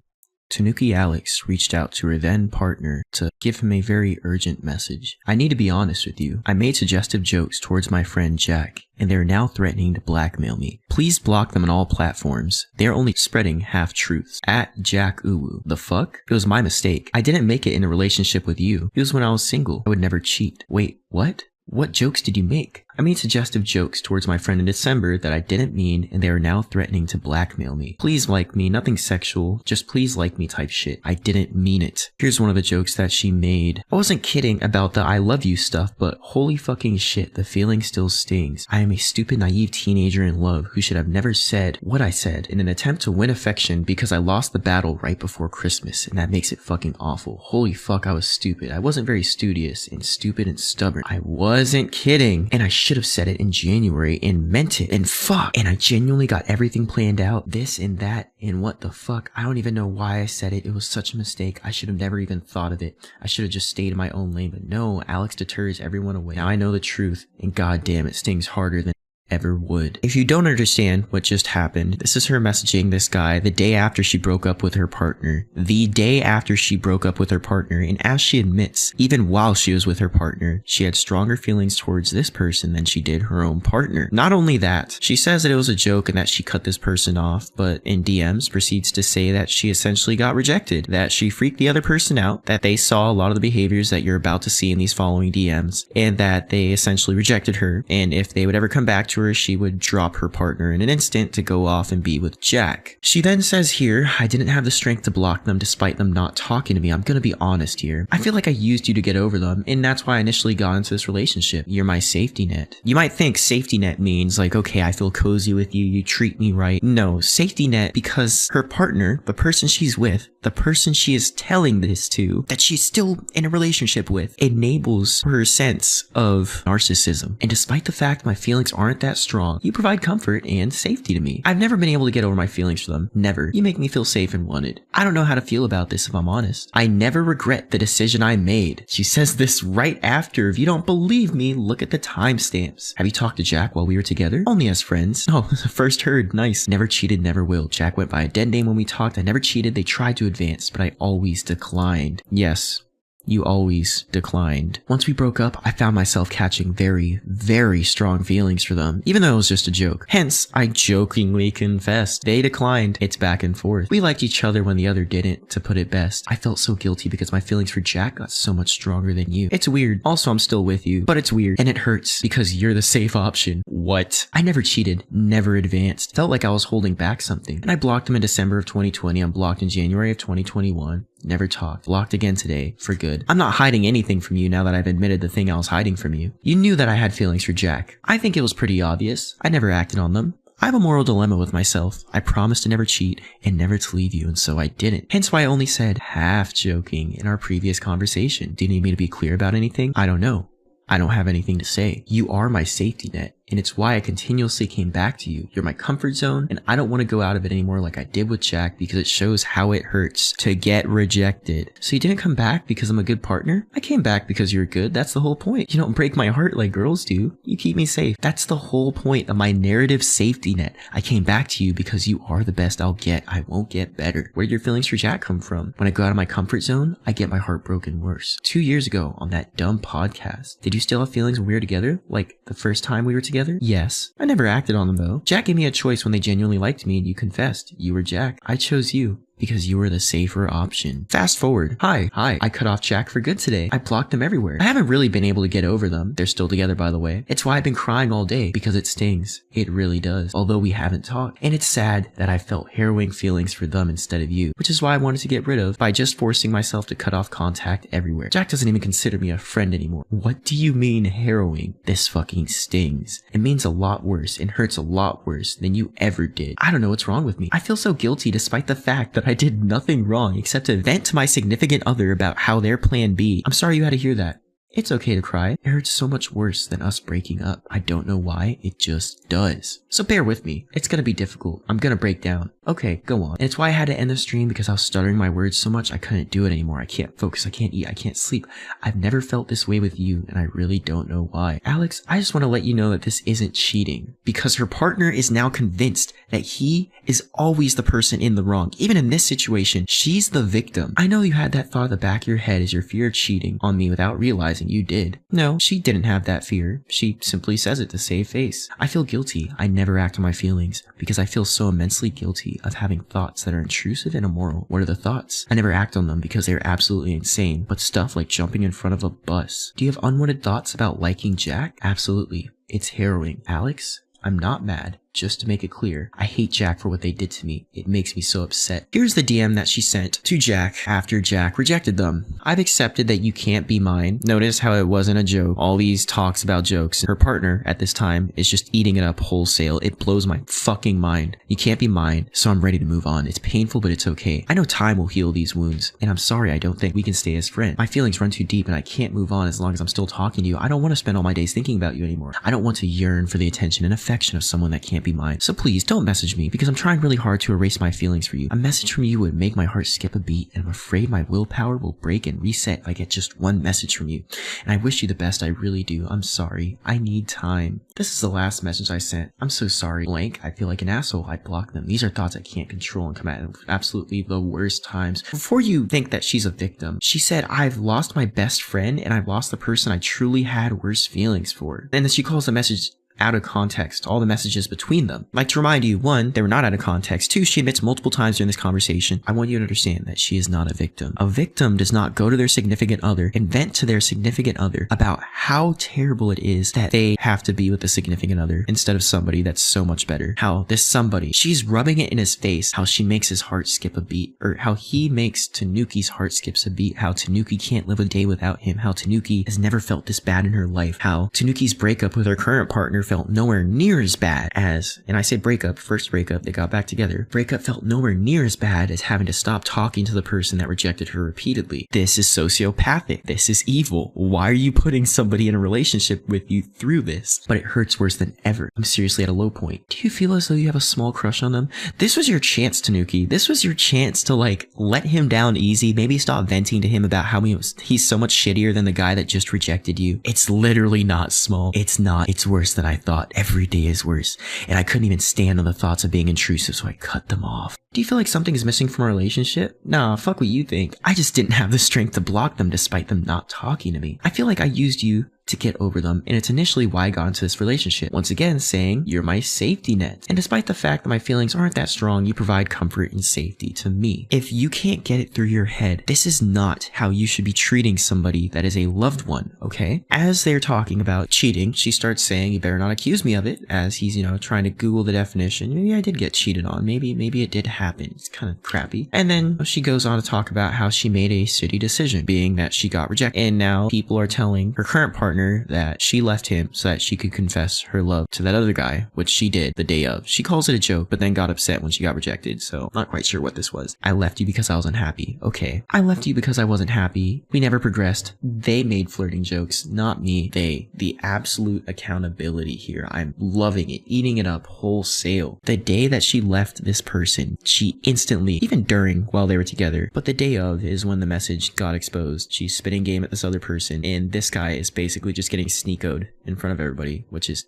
Tanooki Alex reached out to her then partner to give him a very urgent message. I need to be honest with you. I made suggestive jokes towards my friend Jack, and they're now threatening to blackmail me. Please block them on all platforms. They're only spreading half-truths. At Jack Uwu. The fuck? It was my mistake. I didn't make it in a relationship with you. It was when I was single. I would never cheat. Wait, what? What jokes did you make? I made suggestive jokes towards my friend in December that I didn't mean, and they are now threatening to blackmail me. Please like me, nothing sexual, just please like me type shit. I didn't mean it. Here's one of the jokes that she made. I wasn't kidding about the I love you stuff, but holy fucking shit, the feeling still stings. I am a stupid, naive teenager in love who should have never said what I said in an attempt to win affection because I lost the battle right before Christmas, and that makes it fucking awful. Holy fuck, I was stupid. I wasn't very studious and stupid and stubborn. I wasn't kidding, and I should have said it in January and meant it, and fuck, and I genuinely got everything planned out, this and that, and what the fuck, I don't even know why I said it. It was such a mistake. I should have never even thought of it. I should have just stayed in my own lane, but no, Alex deters everyone away. Now I know the truth, and goddamn, it stings harder than ever would. If you don't understand what just happened, this is her messaging this guy the day after she broke up with her partner. The day after she broke up with her partner, and as she admits, even while she was with her partner, she had stronger feelings towards this person than she did her own partner. Not only that, she says that it was a joke and that she cut this person off, but in DMs proceeds to say that she essentially got rejected, that she freaked the other person out, that they saw a lot of the behaviors that you're about to see in these following DMs, and that they essentially rejected her, and if they would ever come back to her, she would drop her partner in an instant to go off and be with Jack. She then says here, I didn't have the strength to block them despite them not talking to me. I'm gonna be honest here. I feel like I used you to get over them, and that's why I initially got into this relationship. You're my safety net. You might think safety net means like, okay, I feel cozy with you, you treat me right. No, safety net because her partner, the person she's with, the person she is telling this to, that she's still in a relationship with, enables her sense of narcissism. And despite the fact my feelings aren't that strong, you provide comfort and safety to me. I've never been able to get over my feelings for them. Never. You make me feel safe and wanted. I don't know how to feel about this if I'm honest. I never regret the decision I made. She says this right after. If you don't believe me, look at the timestamps. Have you talked to Jack while we were together? Only as friends. Oh, first heard. Nice. Never cheated, never will. Jack went by a dead name when we talked. I never cheated. They tried to advance, but I always declined. Yes. You always declined. Once we broke up, I found myself catching very, very strong feelings for them, even though it was just a joke. Hence, I jokingly confessed. They declined. It's back and forth. We liked each other when the other didn't, to put it best. I felt so guilty because my feelings for Jack got so much stronger than you. It's weird. Also, I'm still with you, but it's weird. And it hurts because you're the safe option. What? I never cheated, never advanced. Felt like I was holding back something. And I blocked him in December of 2020. I'm blocked in January of 2021. Never talked. Blocked again today. For good. I'm not hiding anything from you now that I've admitted the thing I was hiding from you. You knew that I had feelings for Jack. I think it was pretty obvious. I never acted on them. I have a moral dilemma with myself. I promised to never cheat and never to leave you, and so I didn't. Hence why I only said half joking in our previous conversation. Do you need me to be clear about anything? I don't know. I don't have anything to say. You are my safety net. And it's why I continuously came back to you. You're my comfort zone, and I don't want to go out of it anymore like I did with Jack because it shows how it hurts to get rejected. So you didn't come back because I'm a good partner? I came back because you're good. That's the whole point. You don't break my heart like girls do. You keep me safe. That's the whole point of my narrative safety net. I came back to you because you are the best I'll get. I won't get better. Where did your feelings for Jack come from? When I go out of my comfort zone, I get my heart broken worse. 2 years ago on that dumb podcast, did you still have feelings when we were together? Like the first time we were together? Yes. I never acted on them though. Jack gave me a choice when they genuinely liked me and you confessed. You were Jack. I chose you. because you were the safer option. Fast forward. Hi, I cut off Jack for good today. I blocked them everywhere. I haven't really been able to get over them. They're still together, by the way. It's why I've been crying all day, because it stings. It really does. Although we haven't talked. And it's sad that I felt harrowing feelings for them instead of you, which is why I wanted to get rid of by just forcing myself to cut off contact everywhere. Jack doesn't even consider me a friend anymore. What do you mean harrowing? This fucking stings. It means a lot worse and hurts a lot worse than you ever did. I don't know what's wrong with me. I feel so guilty despite the fact that I did nothing wrong except to vent to my significant other about how their plan B. I'm sorry you had to hear that. It's okay to cry. It hurts so much worse than us breaking up. I don't know why, it just does. So bear with me. It's gonna be difficult. I'm gonna break down. Okay, go on. And it's why I had to end the stream, because I was stuttering my words so much I couldn't do it anymore. I can't focus, I can't eat, I can't sleep. I've never felt this way with you, and I really don't know why. Alex, I just want to let you know that this isn't cheating, because her partner is now convinced that he is always the person in the wrong. Even in this situation, she's the victim. I know you had that thought at the back of your head as your fear of cheating on me without realizing you did. No, she didn't have that fear. She simply says it to save face. I feel guilty. I never act on my feelings because I feel so immensely guilty of having thoughts that are intrusive and immoral. What are the thoughts? I never act on them because they're absolutely insane, but stuff like jumping in front of a bus. Do you have unwanted thoughts about liking Jack? Absolutely. It's harrowing. Alex, I'm not mad. Just to make it clear, I hate Jack for what they did to me. It makes me so upset. Here's the DM that she sent to Jack after Jack rejected them. I've accepted that you can't be mine. Notice how it wasn't a joke. All these talks about jokes. Her partner at this time is just eating it up wholesale. It blows my fucking mind. You can't be mine, so I'm ready to move on. It's painful, but it's okay. I know time will heal these wounds, and I'm sorry I don't think we can stay as friends. My feelings run too deep, and I can't move on as long as I'm still talking to you. I don't want to spend all my days thinking about you anymore. I don't want to yearn for the attention and affection of someone that can't be mine. So please don't message me, because I'm trying really hard to erase my feelings for you. A message from you would make my heart skip a beat, and I'm afraid my willpower will break and reset if I get just one message from you. And I wish you the best, I really do. I'm sorry. I need time. This is the last message I sent. I'm so sorry. Blank. I feel like an asshole. I blocked them. These are thoughts I can't control and come at absolutely the worst times. Before you think that she's a victim, she said, I've lost my best friend and I've lost the person I truly had worse feelings for. And then she calls the message out of context, all the messages between them. I'd like to remind you, 1, they were not out of context. 2, she admits multiple times during this conversation. I want you to understand that she is not a victim. A victim does not go to their significant other and vent to their significant other about how terrible it is that they have to be with a significant other instead of somebody that's so much better. How this somebody, she's rubbing it in his face, how she makes his heart skip a beat, or how he makes Tanooki's heart skips a beat, how Tanooki can't live a day without him, how Tanooki has never felt this bad in her life, how Tanooki's breakup with her current partner felt nowhere near as bad as, and I say breakup, first breakup, they got back together. Breakup felt nowhere near as bad as having to stop talking to the person that rejected her repeatedly. This is sociopathic. This is evil. Why are you putting somebody in a relationship with you through this? But it hurts worse than ever. I'm seriously at a low point. Do you feel as though you have a small crush on them? This was your chance, Tanooki. This was your chance to like let him down easy. Maybe stop venting to him about how he's so much shittier than the guy that just rejected you. It's literally not small. It's not. It's worse than I thought. Every day is worse, and I couldn't even stand on the thoughts of being intrusive, so I cut them off. Do you feel like something is missing from our relationship? Nah, fuck what you think. I just didn't have the strength to block them despite them not talking to me. I feel like I used you to get over them, and it's initially why I got into this relationship. Once again, saying you're my safety net. And despite the fact that my feelings aren't that strong, you provide comfort and safety to me. If you can't get it through your head, this is not how you should be treating somebody that is a loved one, okay? As they're talking about cheating, she starts saying, you better not accuse me of it, as he's, trying to Google the definition. Maybe I did get cheated on. Maybe it did happen. It's kind of crappy. And then she goes on to talk about how she made a shitty decision, being that she got rejected. And now people are telling her current partner that she left him so that she could confess her love to that other guy, which she did the day of. She calls it a joke, but then got upset when she got rejected, so not quite sure what this was. I left you because I was unhappy. Okay. I left you because I wasn't happy. We never progressed. They made flirting jokes, not me. They. The absolute accountability here. I'm loving it, eating it up wholesale. The day that she left this person, she instantly, even during while they were together, but the day of is when the message got exposed. She's spitting game at this other person, and this guy is basically just getting sneakoed in front of everybody, which is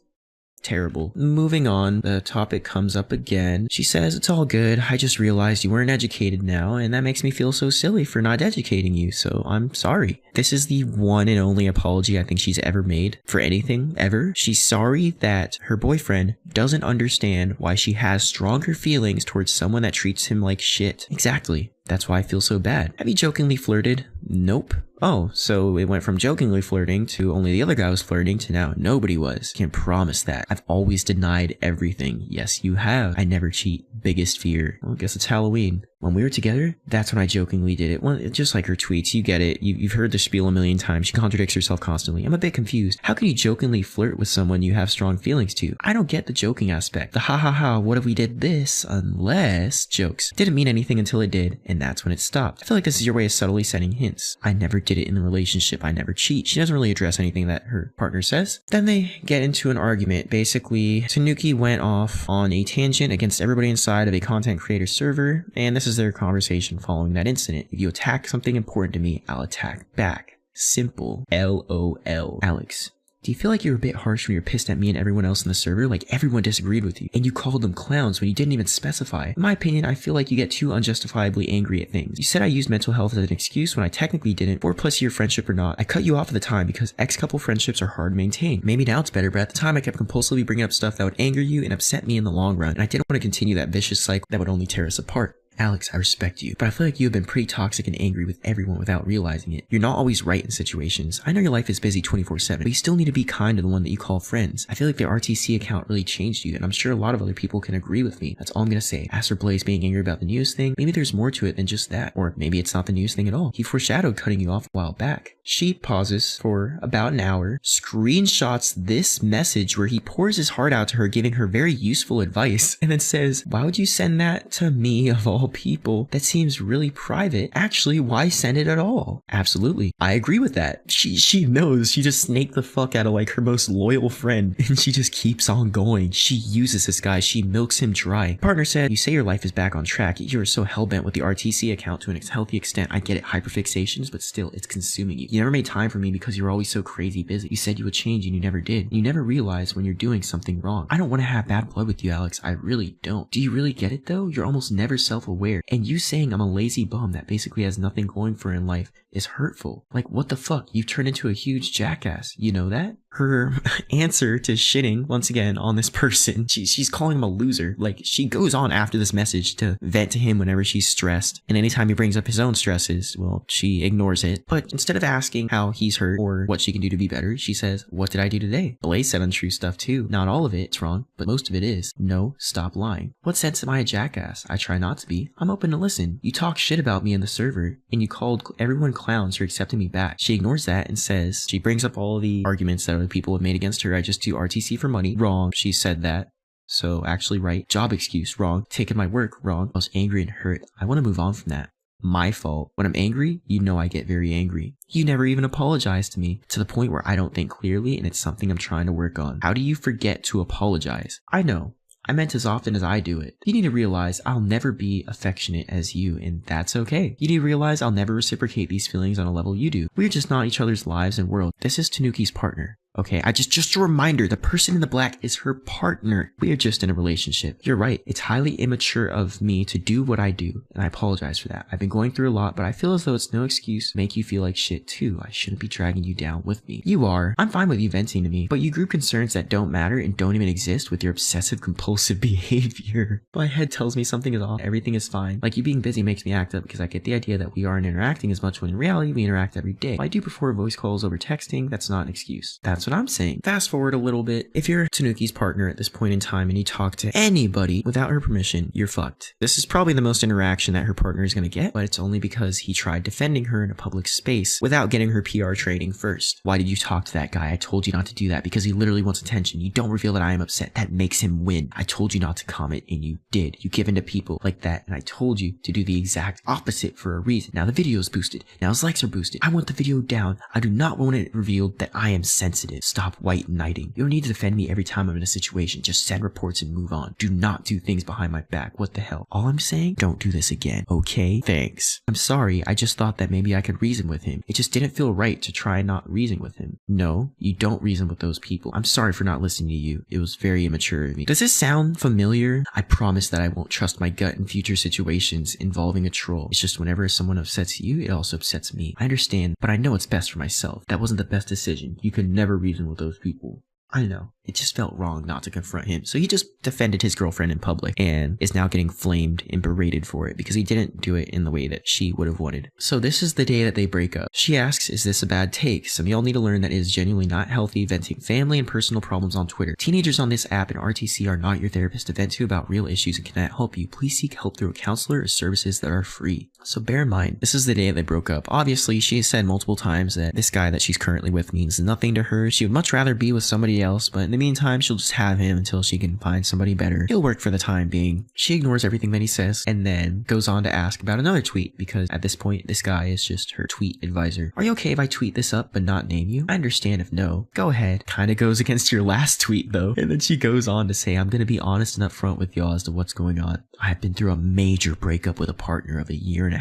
Terrible. Moving on, the topic comes up again. She says, it's all good. I just realized you weren't educated now, and that makes me feel so silly for not educating you, so I'm sorry. This is the one and only apology I think she's ever made for anything, ever. She's sorry that her boyfriend doesn't understand why she has stronger feelings towards someone that treats him like shit. Exactly. That's why I feel so bad. Have you jokingly flirted? Nope. Oh, so it went from jokingly flirting to only the other guy was flirting to now nobody was. Can't promise that. I've always denied everything. Yes, you have. I never cheat. Biggest fear. Well, I guess it's Halloween. When we were together, that's when I jokingly did it. Well, just like her tweets, you get it. You've heard the spiel a million times. She contradicts herself constantly. I'm a bit confused. How can you jokingly flirt with someone you have strong feelings to? I don't get the joking aspect. The ha ha ha, what if we did this? Unless jokes. Didn't mean anything until it did, and that's when it stopped. I feel like this is your way of subtly setting hints. I never did it in the relationship. I never cheat. She doesn't really address anything that her partner says. Then they get into an argument. Basically, Tanooki went off on a tangent against everybody inside of a content creator server, and this is their conversation following that incident. If you attack something important to me, I'll attack back. Simple. LOL. Alex, do you feel like you're a bit harsh when you're pissed at me and everyone else in the server? Like everyone disagreed with you, and you called them clowns when you didn't even specify. In my opinion, I feel like you get too unjustifiably angry at things. You said I used mental health as an excuse when I technically didn't. 4+ year friendship or not, I cut you off at the time because ex-couple friendships are hard to maintain. Maybe now it's better, but at the time I kept compulsively bringing up stuff that would anger you and upset me in the long run, and I didn't want to continue that vicious cycle that would only tear us apart. Alex, I respect you, but I feel like you have been pretty toxic and angry with everyone without realizing it. You're not always right in situations. I know your life is busy 24/7, but you still need to be kind to the one that you call friends. I feel like the RTC account really changed you, and I'm sure a lot of other people can agree with me. That's all I'm gonna say. As for Blaze being angry about the news thing, maybe there's more to it than just that. Or maybe it's not the news thing at all. He foreshadowed cutting you off a while back. She pauses for about an hour, screenshots this message where he pours his heart out to her, giving her very useful advice, and then says, why would you send that to me of all people? That seems really private. Actually, why send it at all? Absolutely. I agree with that. She knows. She just snaked the fuck out of like her most loyal friend, and she just keeps on going. She uses this guy. She milks him dry. Partner said, you say your life is back on track. You're so hellbent with the RTC account to an healthy extent. I get it, hyperfixations, but still, it's consuming you. You never made time for me because you were always so crazy busy. You said you would change and you never did. You never realized when you're doing something wrong. I don't want to have bad blood with you, Alex. I really don't. Do you really get it though? You're almost never self-aware. And you saying I'm a lazy bum that basically has nothing going for her in life is hurtful. Like, what the fuck? You've turned into a huge jackass. You know that? Her answer to shitting, once again, on this person, she's calling him a loser. Like, she goes on after this message to vent to him whenever she's stressed. And anytime he brings up his own stresses, well, she ignores it. But instead of asking how he's hurt or what she can do to be better, she says, what did I do today? Blaze said untrue stuff too. Not all of it's wrong, but most of it is. No, stop lying. What sense am I a jackass? I try not to be. I'm open to listen. You talk shit about me in the server, and you called everyone clowns for accepting me back. She ignores that and says, she brings up all the arguments that other people have made against her. I just do RTC for money. Wrong. She said that. So actually right. Job excuse. Wrong. Taking my work. Wrong. I was angry and hurt. I want to move on from that. My fault. When I'm angry, you know I get very angry. You never even apologize to me, to the point where I don't think clearly, and it's something I'm trying to work on. How do you forget to apologize? I know. I meant as often as I do it. You need to realize I'll never be affectionate as you, and that's okay. You need to realize I'll never reciprocate these feelings on a level you do. We're just not each other's lives and world. This is Tanooki's partner. Okay, just a reminder, the person in the black is her partner. We are just in a relationship. You're right. It's highly immature of me to do what I do, and I apologize for that. I've been going through a lot, but I feel as though it's no excuse to make you feel like shit too. I shouldn't be dragging you down with me. You are. I'm fine with you venting to me, but you group concerns that don't matter and don't even exist with your obsessive compulsive behavior. My head tells me something is off. Everything is fine. Like, you being busy makes me act up because I get the idea that we aren't interacting as much when in reality we interact every day. While I do prefer voice calls over texting, that's not an excuse. That's what I'm saying. Fast forward a little bit. If you're Tanooki's partner at this point in time and you talk to anybody without her permission, you're fucked. This is probably the most interaction that her partner is going to get, but it's only because he tried defending her in a public space without getting her PR training first. Why did you talk to that guy? I told you not to do that because he literally wants attention. You don't reveal that I am upset. That makes him win. I told you not to comment and you did. You give in to people like that, and I told you to do the exact opposite for a reason. Now the video is boosted. Now his likes are boosted. I want the video down. I do not want it revealed that I am sensitive. sensitive. Stop white knighting. You don't need to defend me every time I'm in a situation. Just send reports and move on. Do not do things behind my back. What the hell? All I'm saying, don't do this again. Okay? Thanks. I'm sorry, I just thought that maybe I could reason with him. It just didn't feel right to try not reason with him. No, you don't reason with those people. I'm sorry for not listening to you. It was very immature of me. Does this sound familiar? I promise that I won't trust my gut in future situations involving a troll. It's just whenever someone upsets you, it also upsets me. I understand, but I know it's best for myself. That wasn't the best decision. You could never reason with those people. I know. It just felt wrong not to confront him. So he just defended his girlfriend in public and is now getting flamed and berated for it because he didn't do it in the way that she would have wanted. So this is the day that they break up. She asks, is this a bad take? Some of y'all need to learn that it is genuinely not healthy venting family and personal problems on Twitter. Teenagers on this app and RTC are not your therapist to vent to about real issues and cannot help you. Please seek help through a counselor or services that are free. So bear in mind, this is the day they broke up. Obviously, she has said multiple times that this guy that she's currently with means nothing to her. She would much rather be with somebody else, but in the meantime, she'll just have him until she can find somebody better. He'll work for the time being. She ignores everything that he says and then goes on to ask about another tweet because at this point, this guy is just her tweet advisor. Are you okay if I tweet this up but not name you? I understand if no. Go ahead. Kinda goes against your last tweet though. And then she goes on to say, I'm gonna be honest and upfront with y'all as to what's going on. I've been through a major breakup with a partner of 1.5 years.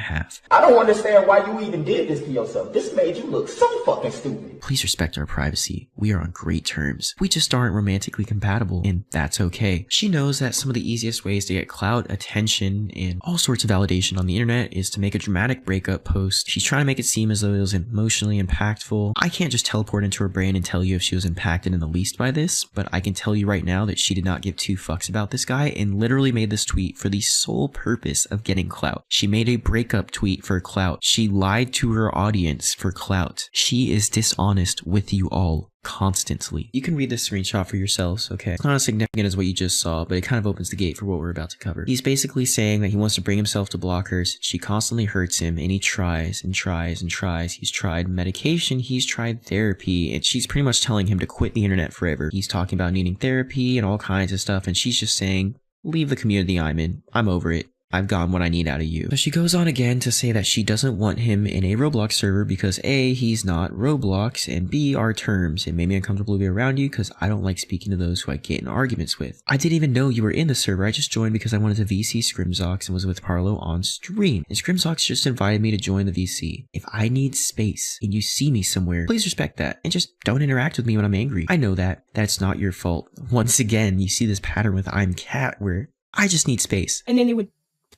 I don't understand why you even did this to yourself. This made you look so fucking stupid. Please respect our privacy. We are on great terms. We just aren't romantically compatible, and that's okay. She knows that some of the easiest ways to get clout, attention, and all sorts of validation on the internet is to make a dramatic breakup post. She's trying to make it seem as though it was emotionally impactful. I can't just teleport into her brain and tell you if she was impacted in the least by this, but I can tell you right now that she did not give 2 fucks about this guy and literally made this tweet for the sole purpose of getting clout. She made a breakup tweet for clout. She lied to her audience for clout. She is dishonest with you all. Constantly. You can read this screenshot for yourselves, okay? It's not as significant as what you just saw, but it kind of opens the gate for what we're about to cover. He's basically saying that he wants to bring himself to blockers. She constantly hurts him, and he tries and tries and tries. He's tried medication, he's tried therapy, and she's pretty much telling him to quit the internet forever. He's talking about needing therapy and all kinds of stuff, and she's just saying, leave the community I'm in. I'm over it. I've gotten what I need out of you. But she goes on again to say that she doesn't want him in a Roblox server because A, he's not Roblox, and B, our terms. It made me uncomfortable to be around you because I don't like speaking to those who I get in arguments with. I didn't even know you were in the server. I just joined because I wanted to VC Scrimzox and was with Parlo on stream. And Scrimzox just invited me to join the VC. If I need space and you see me somewhere, please respect that and just don't interact with me when I'm angry. I know that. That's not your fault. Once again, you see this pattern with I'm Cat where I just need space. And then they would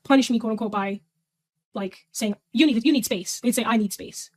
punish me, quote unquote, by like saying you need space. They'd say I need space,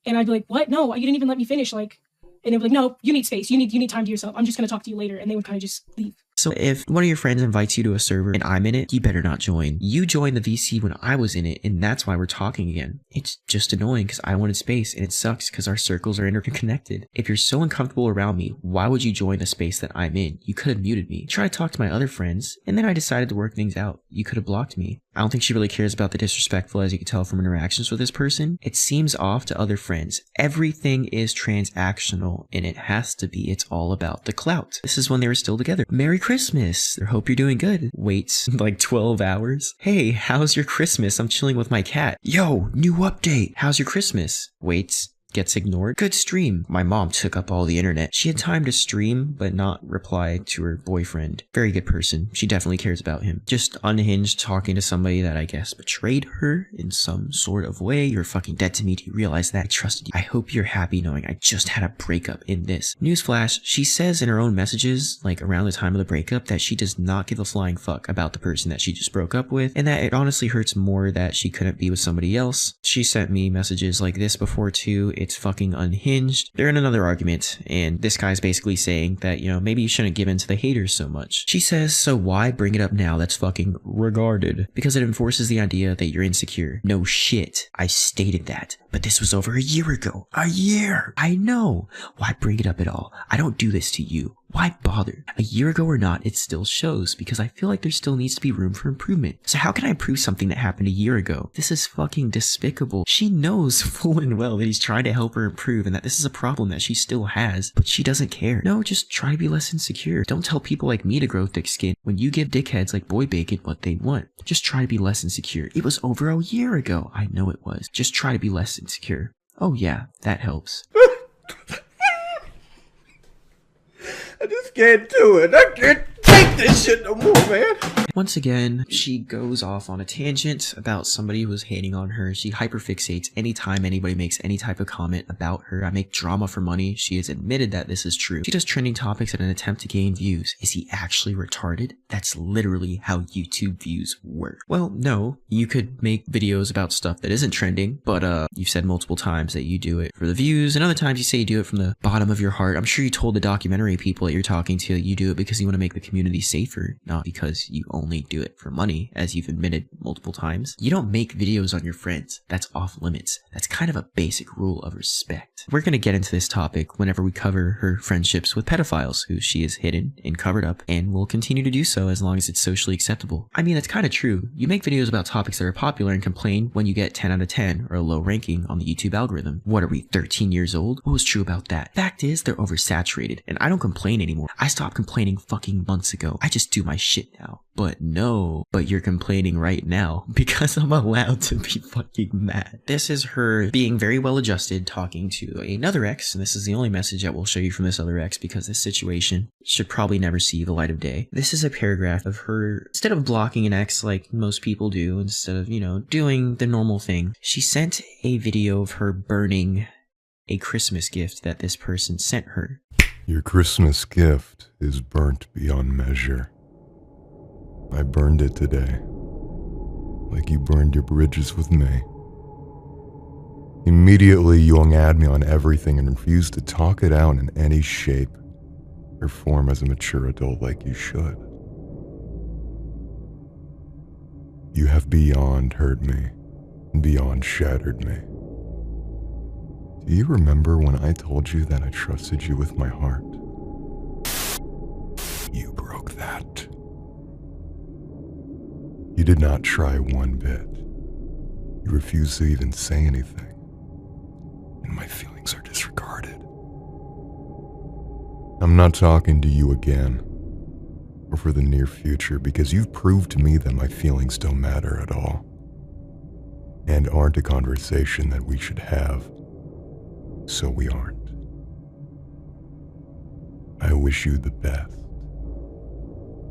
and I'd be like, what? No, you didn't even let me finish. Like, and they'd be like, no, you need space. You need time to yourself. I'm just gonna talk to you later, and they would kind of just leave. So if one of your friends invites you to a server and I'm in it, you better not join. You joined the VC when I was in it, and that's why we're talking again. It's just annoying because I wanted space, and it sucks because our circles are interconnected. If you're so uncomfortable around me, why would you join the space that I'm in? You could have muted me. Try to talk to my other friends, and then I decided to work things out. You could have blocked me. I don't think she really cares about the disrespectful, as you can tell from interactions with this person. It seems off to other friends. Everything is transactional, and it has to be. It's all about the clout. This is when they were still together. Merry Christmas. I hope you're doing good. Waits like 12 hours. Hey, how's your Christmas? I'm chilling with my cat. Yo, new update. How's your Christmas? Waits. Gets ignored. Good stream. My mom took up all the internet. She had time to stream, but not reply to her boyfriend. Very good person. She definitely cares about him. Just unhinged talking to somebody that I guess betrayed her in some sort of way. You're fucking dead to me. Do you realize that? I trusted you. I hope you're happy knowing I just had a breakup in this. Newsflash, she says in her own messages, like around the time of the breakup, that she does not give a flying fuck about the person that she just broke up with, and that it honestly hurts more that she couldn't be with somebody else. She sent me messages like this before too. It's fucking unhinged. They're in another argument, and this guy's basically saying that, you know, maybe you shouldn't give in to the haters so much. She says, so why bring it up now? That's fucking regarded. Because it enforces the idea that you're insecure. No shit. I stated that. But this was over 1 year ago. 1 year! I know. Why bring it up at all? I don't do this to you. Why bother? 1 year ago or not, it still shows, because I feel like there still needs to be room for improvement. So how can I improve something that happened 1 year ago? This is fucking despicable. She knows full and well that he's trying to help her improve and that this is a problem that she still has, but she doesn't care. No, just try to be less insecure. Don't tell people like me to grow thick skin when you give dickheads like Boy Bacon what they want. Just try to be less insecure. It was over 1 year ago. I know it was. Just try to be less insecure. Oh yeah, that helps. can't do it. I can't take this shit no more, man. Once again, she goes off on a tangent about somebody who was hating on her. She hyperfixates anytime anybody makes any type of comment about her. I make drama for money. She has admitted that this is true. She does trending topics in an attempt to gain views. Is he actually retarded? That's literally how YouTube views work. Well, no. You could make videos about stuff that isn't trending, but you've said multiple times that you do it for the views, and other times you say you do it from the bottom of your heart. I'm sure you told the documentary people that you're talking to that you do it because you want to make the community safer, not because you only do it for money, as you've admitted multiple times. You don't make videos on your friends. That's off limits. That's kind of a basic rule of respect. We're going to get into this topic whenever we cover her friendships with pedophiles, who she has hidden and covered up, and will continue to do so as long as it's socially acceptable. I mean, that's kind of true. You make videos about topics that are popular and complain when you get 10 out of 10 or a low ranking on the YouTube algorithm. What are we, 13 years old? What was true about that? Fact is, they're oversaturated, and I don't complain anymore. I stopped complaining fucking months ago. I just do my shit now. But no, but you're complaining right now because I'm allowed to be fucking mad. This is her being very well adjusted, talking to another ex, and this is the only message that we'll show you from this other ex because this situation should probably never see the light of day. This is a paragraph of her, instead of blocking an ex like most people do, instead of, you know, doing the normal thing, she sent a video of her burning a Christmas gift that this person sent her. Your Christmas gift is burnt beyond measure. I burned it today, like you burned your bridges with me. Immediately, you hung at me on everything and refused to talk it out in any shape or form as a mature adult like you should. You have beyond hurt me and beyond shattered me. Do you remember when I told you that I trusted you with my heart? You broke that. You did not try one bit. You refused to even say anything. And my feelings are disregarded. I'm not talking to you again, or for the near future, because you've proved to me that my feelings don't matter at all, and aren't a conversation that we should have, so we aren't. I wish you the best.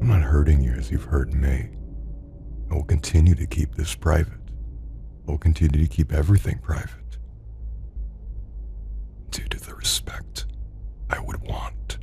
I'm not hurting you as you've hurt me. I will continue to keep this private. I will continue to keep everything private, due to the respect I would want.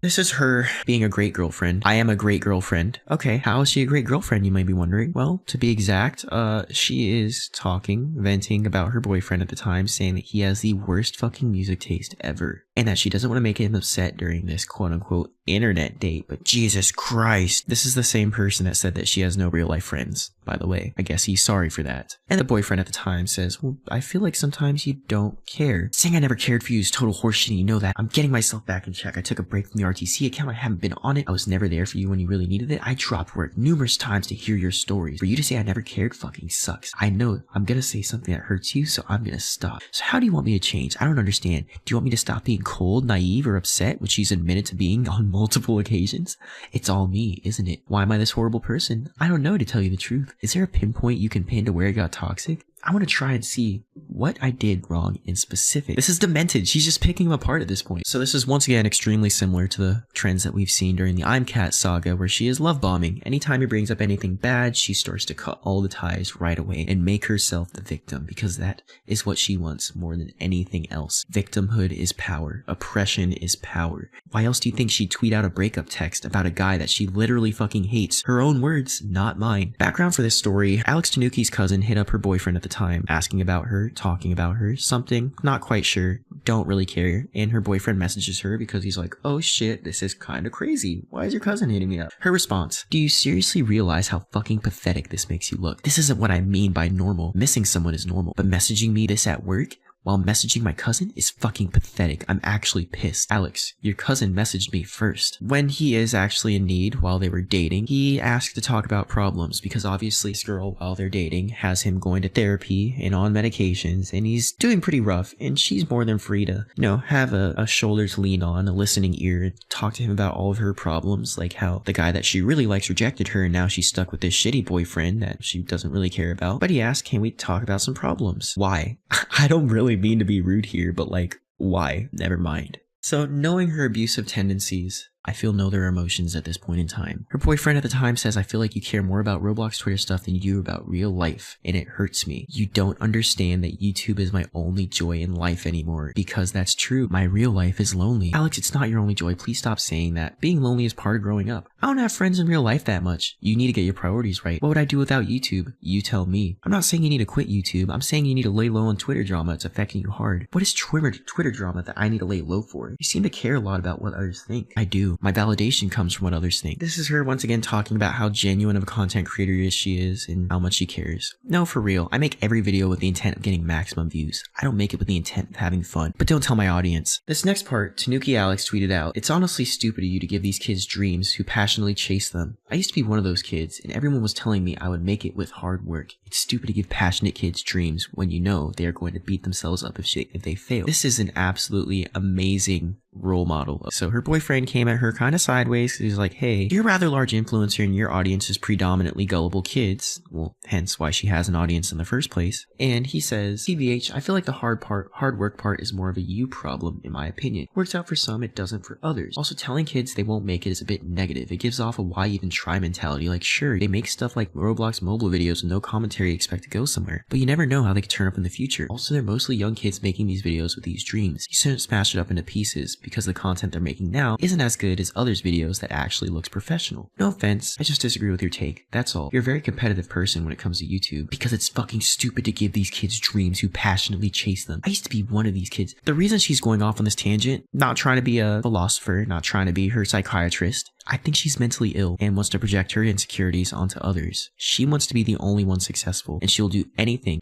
This is her being a great girlfriend. I am a great girlfriend. Okay, how is she a great girlfriend, you might be wondering? Well, to be exact, she is talking, venting about her boyfriend at the time, saying that he has the worst fucking music taste ever, and that she doesn't want to make him upset during this quote-unquote internet date. But Jesus Christ, this is the same person that said that she has no real-life friends, by the way. I guess he's sorry for that. And the boyfriend at the time says, well, I feel like sometimes you don't care. Saying I never cared for you is total horseshit, and you know that. I'm getting myself back in check. I took a break from the RTC account. I haven't been on it. I was never there for you when you really needed it. I dropped work numerous times to hear your stories. For you to say I never cared fucking sucks. I know I'm gonna say something that hurts you, so I'm gonna stop. So how do you want me to change? I don't understand. Do you want me to stop being cold, naive, or upset, which she's admitted to being on multiple occasions? It's all me, isn't it? Why am I this horrible person? I don't know, to tell you the truth. Is there a pinpoint you can pin to where it got toxic? I want to try and see what I did wrong in specific. This is demented. She's just picking him apart at this point. So this is once again extremely similar to the trends that we've seen during the I'm Cat saga, where she is love bombing. Anytime he brings up anything bad, she starts to cut all the ties right away and make herself the victim, because that is what she wants more than anything else. Victimhood is power. Oppression is power. Why else do you think she'd tweet out a breakup text about a guy that she literally fucking hates? Her own words, not mine. Background for this story: AlexTanooki's cousin hit up her boyfriend at the time, asking about her, talking about her, something, not quite sure, don't really care, and her boyfriend messages her because he's like, oh shit, this is kinda crazy. Why is your cousin hitting me up? Her response: do you seriously realize how fucking pathetic this makes you look? This isn't what I mean by normal. Missing someone is normal, but messaging me this at work while messaging my cousin is fucking pathetic. I'm actually pissed. Alex, your cousin messaged me first. When he is actually in need while they were dating, he asked to talk about problems, because obviously this girl, while they're dating, has him going to therapy and on medications, and he's doing pretty rough, and she's more than free to, you know, have a shoulder to lean on, a listening ear, and talk to him about all of her problems, like how the guy that she really likes rejected her, and now she's stuck with this shitty boyfriend that she doesn't really care about. But he asked, can we talk about some problems? Why? I don't really mean to be rude here, but like, why? Never mind. So, knowing her abusive tendencies, I feel no their emotions at this point in time. Her boyfriend at the time says, I feel like you care more about Roblox Twitter stuff than you do about real life, and it hurts me. You don't understand that YouTube is my only joy in life anymore, because that's true. My real life is lonely. Alex, it's not your only joy. Please stop saying that. Being lonely is part of growing up. I don't have friends in real life that much. You need to get your priorities right. What would I do without YouTube? You tell me. I'm not saying you need to quit YouTube. I'm saying you need to lay low on Twitter drama. It's affecting you hard. What is Twitter drama that I need to lay low for? You seem to care a lot about what others think. I do. My validation comes from what others think. This is her once again talking about how genuine of a content creator she is and how much she cares. No, for real. I make every video with the intent of getting maximum views. I don't make it with the intent of having fun. But don't tell my audience. This next part, Tanooki Alex tweeted out, "It's honestly stupid of you to give these kids dreams who passionately chase them. I used to be one of those kids, and everyone was telling me I would make it with hard work. It's stupid to give passionate kids dreams when you know they are going to beat themselves up if they fail." This is an absolutely amazing role model. So her boyfriend came at her kind of sideways. He's like, hey, you're a rather large influencer and your audience is predominantly gullible kids. Well, hence why she has an audience in the first place. And he says, TBH, I feel like the hard work part is more of a you problem, in my opinion. Works out for some, it doesn't for others. Also, telling kids they won't make it is a bit negative. It gives off a why even try mentality. Like, sure, they make stuff like Roblox mobile videos with no commentary expect to go somewhere, but you never know how they could turn up in the future. Also, they're mostly young kids making these videos with these dreams. You shouldn't smash it up into pieces, because the content they're making now isn't as good as others' videos that actually looks professional. No offense, I just disagree with your take, that's all. You're a very competitive person when it comes to YouTube, because it's fucking stupid to give these kids dreams who passionately chase them. I used to be one of these kids. The reason she's going off on this tangent, not trying to be a philosopher, not trying to be her psychiatrist, I think she's mentally ill and wants to project her insecurities onto others. She wants to be the only one successful, and she'll do anything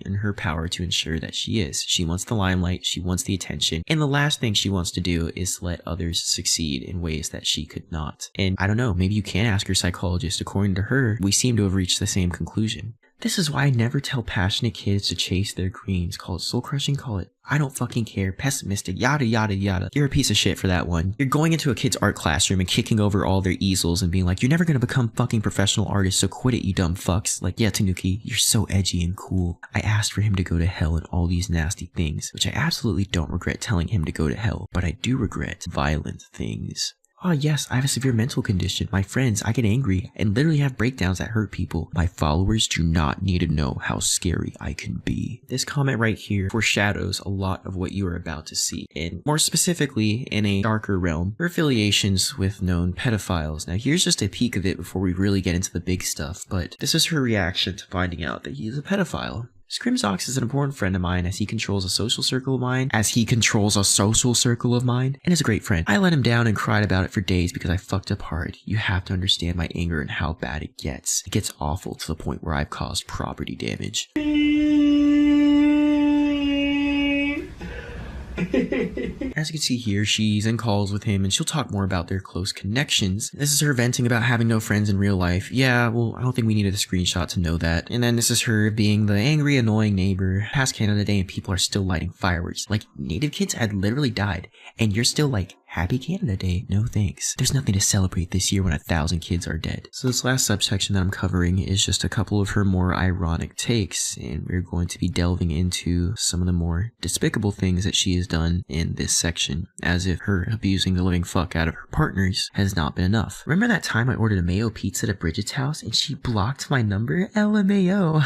in her power to ensure that she is. She wants the limelight, she wants the attention, and the last thing she wants to do is to let others succeed in ways that she could not. And I don't know, maybe you can ask your psychologist. According to her, we seem to have reached the same conclusion. This is why I never tell passionate kids to chase their dreams. Call it soul crushing, call it I don't fucking care, pessimistic, yada yada yada. You're a piece of shit for that one. You're going into a kid's art classroom and kicking over all their easels and being like, you're never gonna become fucking professional artists, so quit it, you dumb fucks. Like, yeah, Tanooki, you're so edgy and cool. I asked for him to go to hell and all these nasty things, which I absolutely don't regret telling him to go to hell, but I do regret violent things. Oh yes, I have a severe mental condition. My friends, I get angry and literally have breakdowns that hurt people. My followers do not need to know how scary I can be. This comment right here foreshadows a lot of what you are about to see. And more specifically, in a darker realm, her affiliations with known pedophiles. Now here's just a peek of it before we really get into the big stuff, but this is her reaction to finding out that he is a pedophile. Scrimzox is an important friend of mine as he controls a social circle of mine, and is a great friend. I let him down and cried about it for days because I fucked up hard. You have to understand my anger and how bad it gets. It gets awful to the point where I've caused property damage. As you can see here, she's in calls with him and she'll talk more about their close connections. This is her venting about having no friends in real life. Yeah, well, I don't think we needed a screenshot to know that. And then this is her being the angry, annoying neighbor. Past Canada Day and people are still lighting fireworks. Like, native kids had literally died. And you're still like, Happy Canada Day, no thanks. There's nothing to celebrate this year when 1,000 kids are dead. So this last subsection that I'm covering is just a couple of her more ironic takes, and we're going to be delving into some of the more despicable things that she has done in this section, as if her abusing the living fuck out of her partners has not been enough. Remember that time I ordered a mayo pizza at Bridget's house and she blocked my number? LMAO.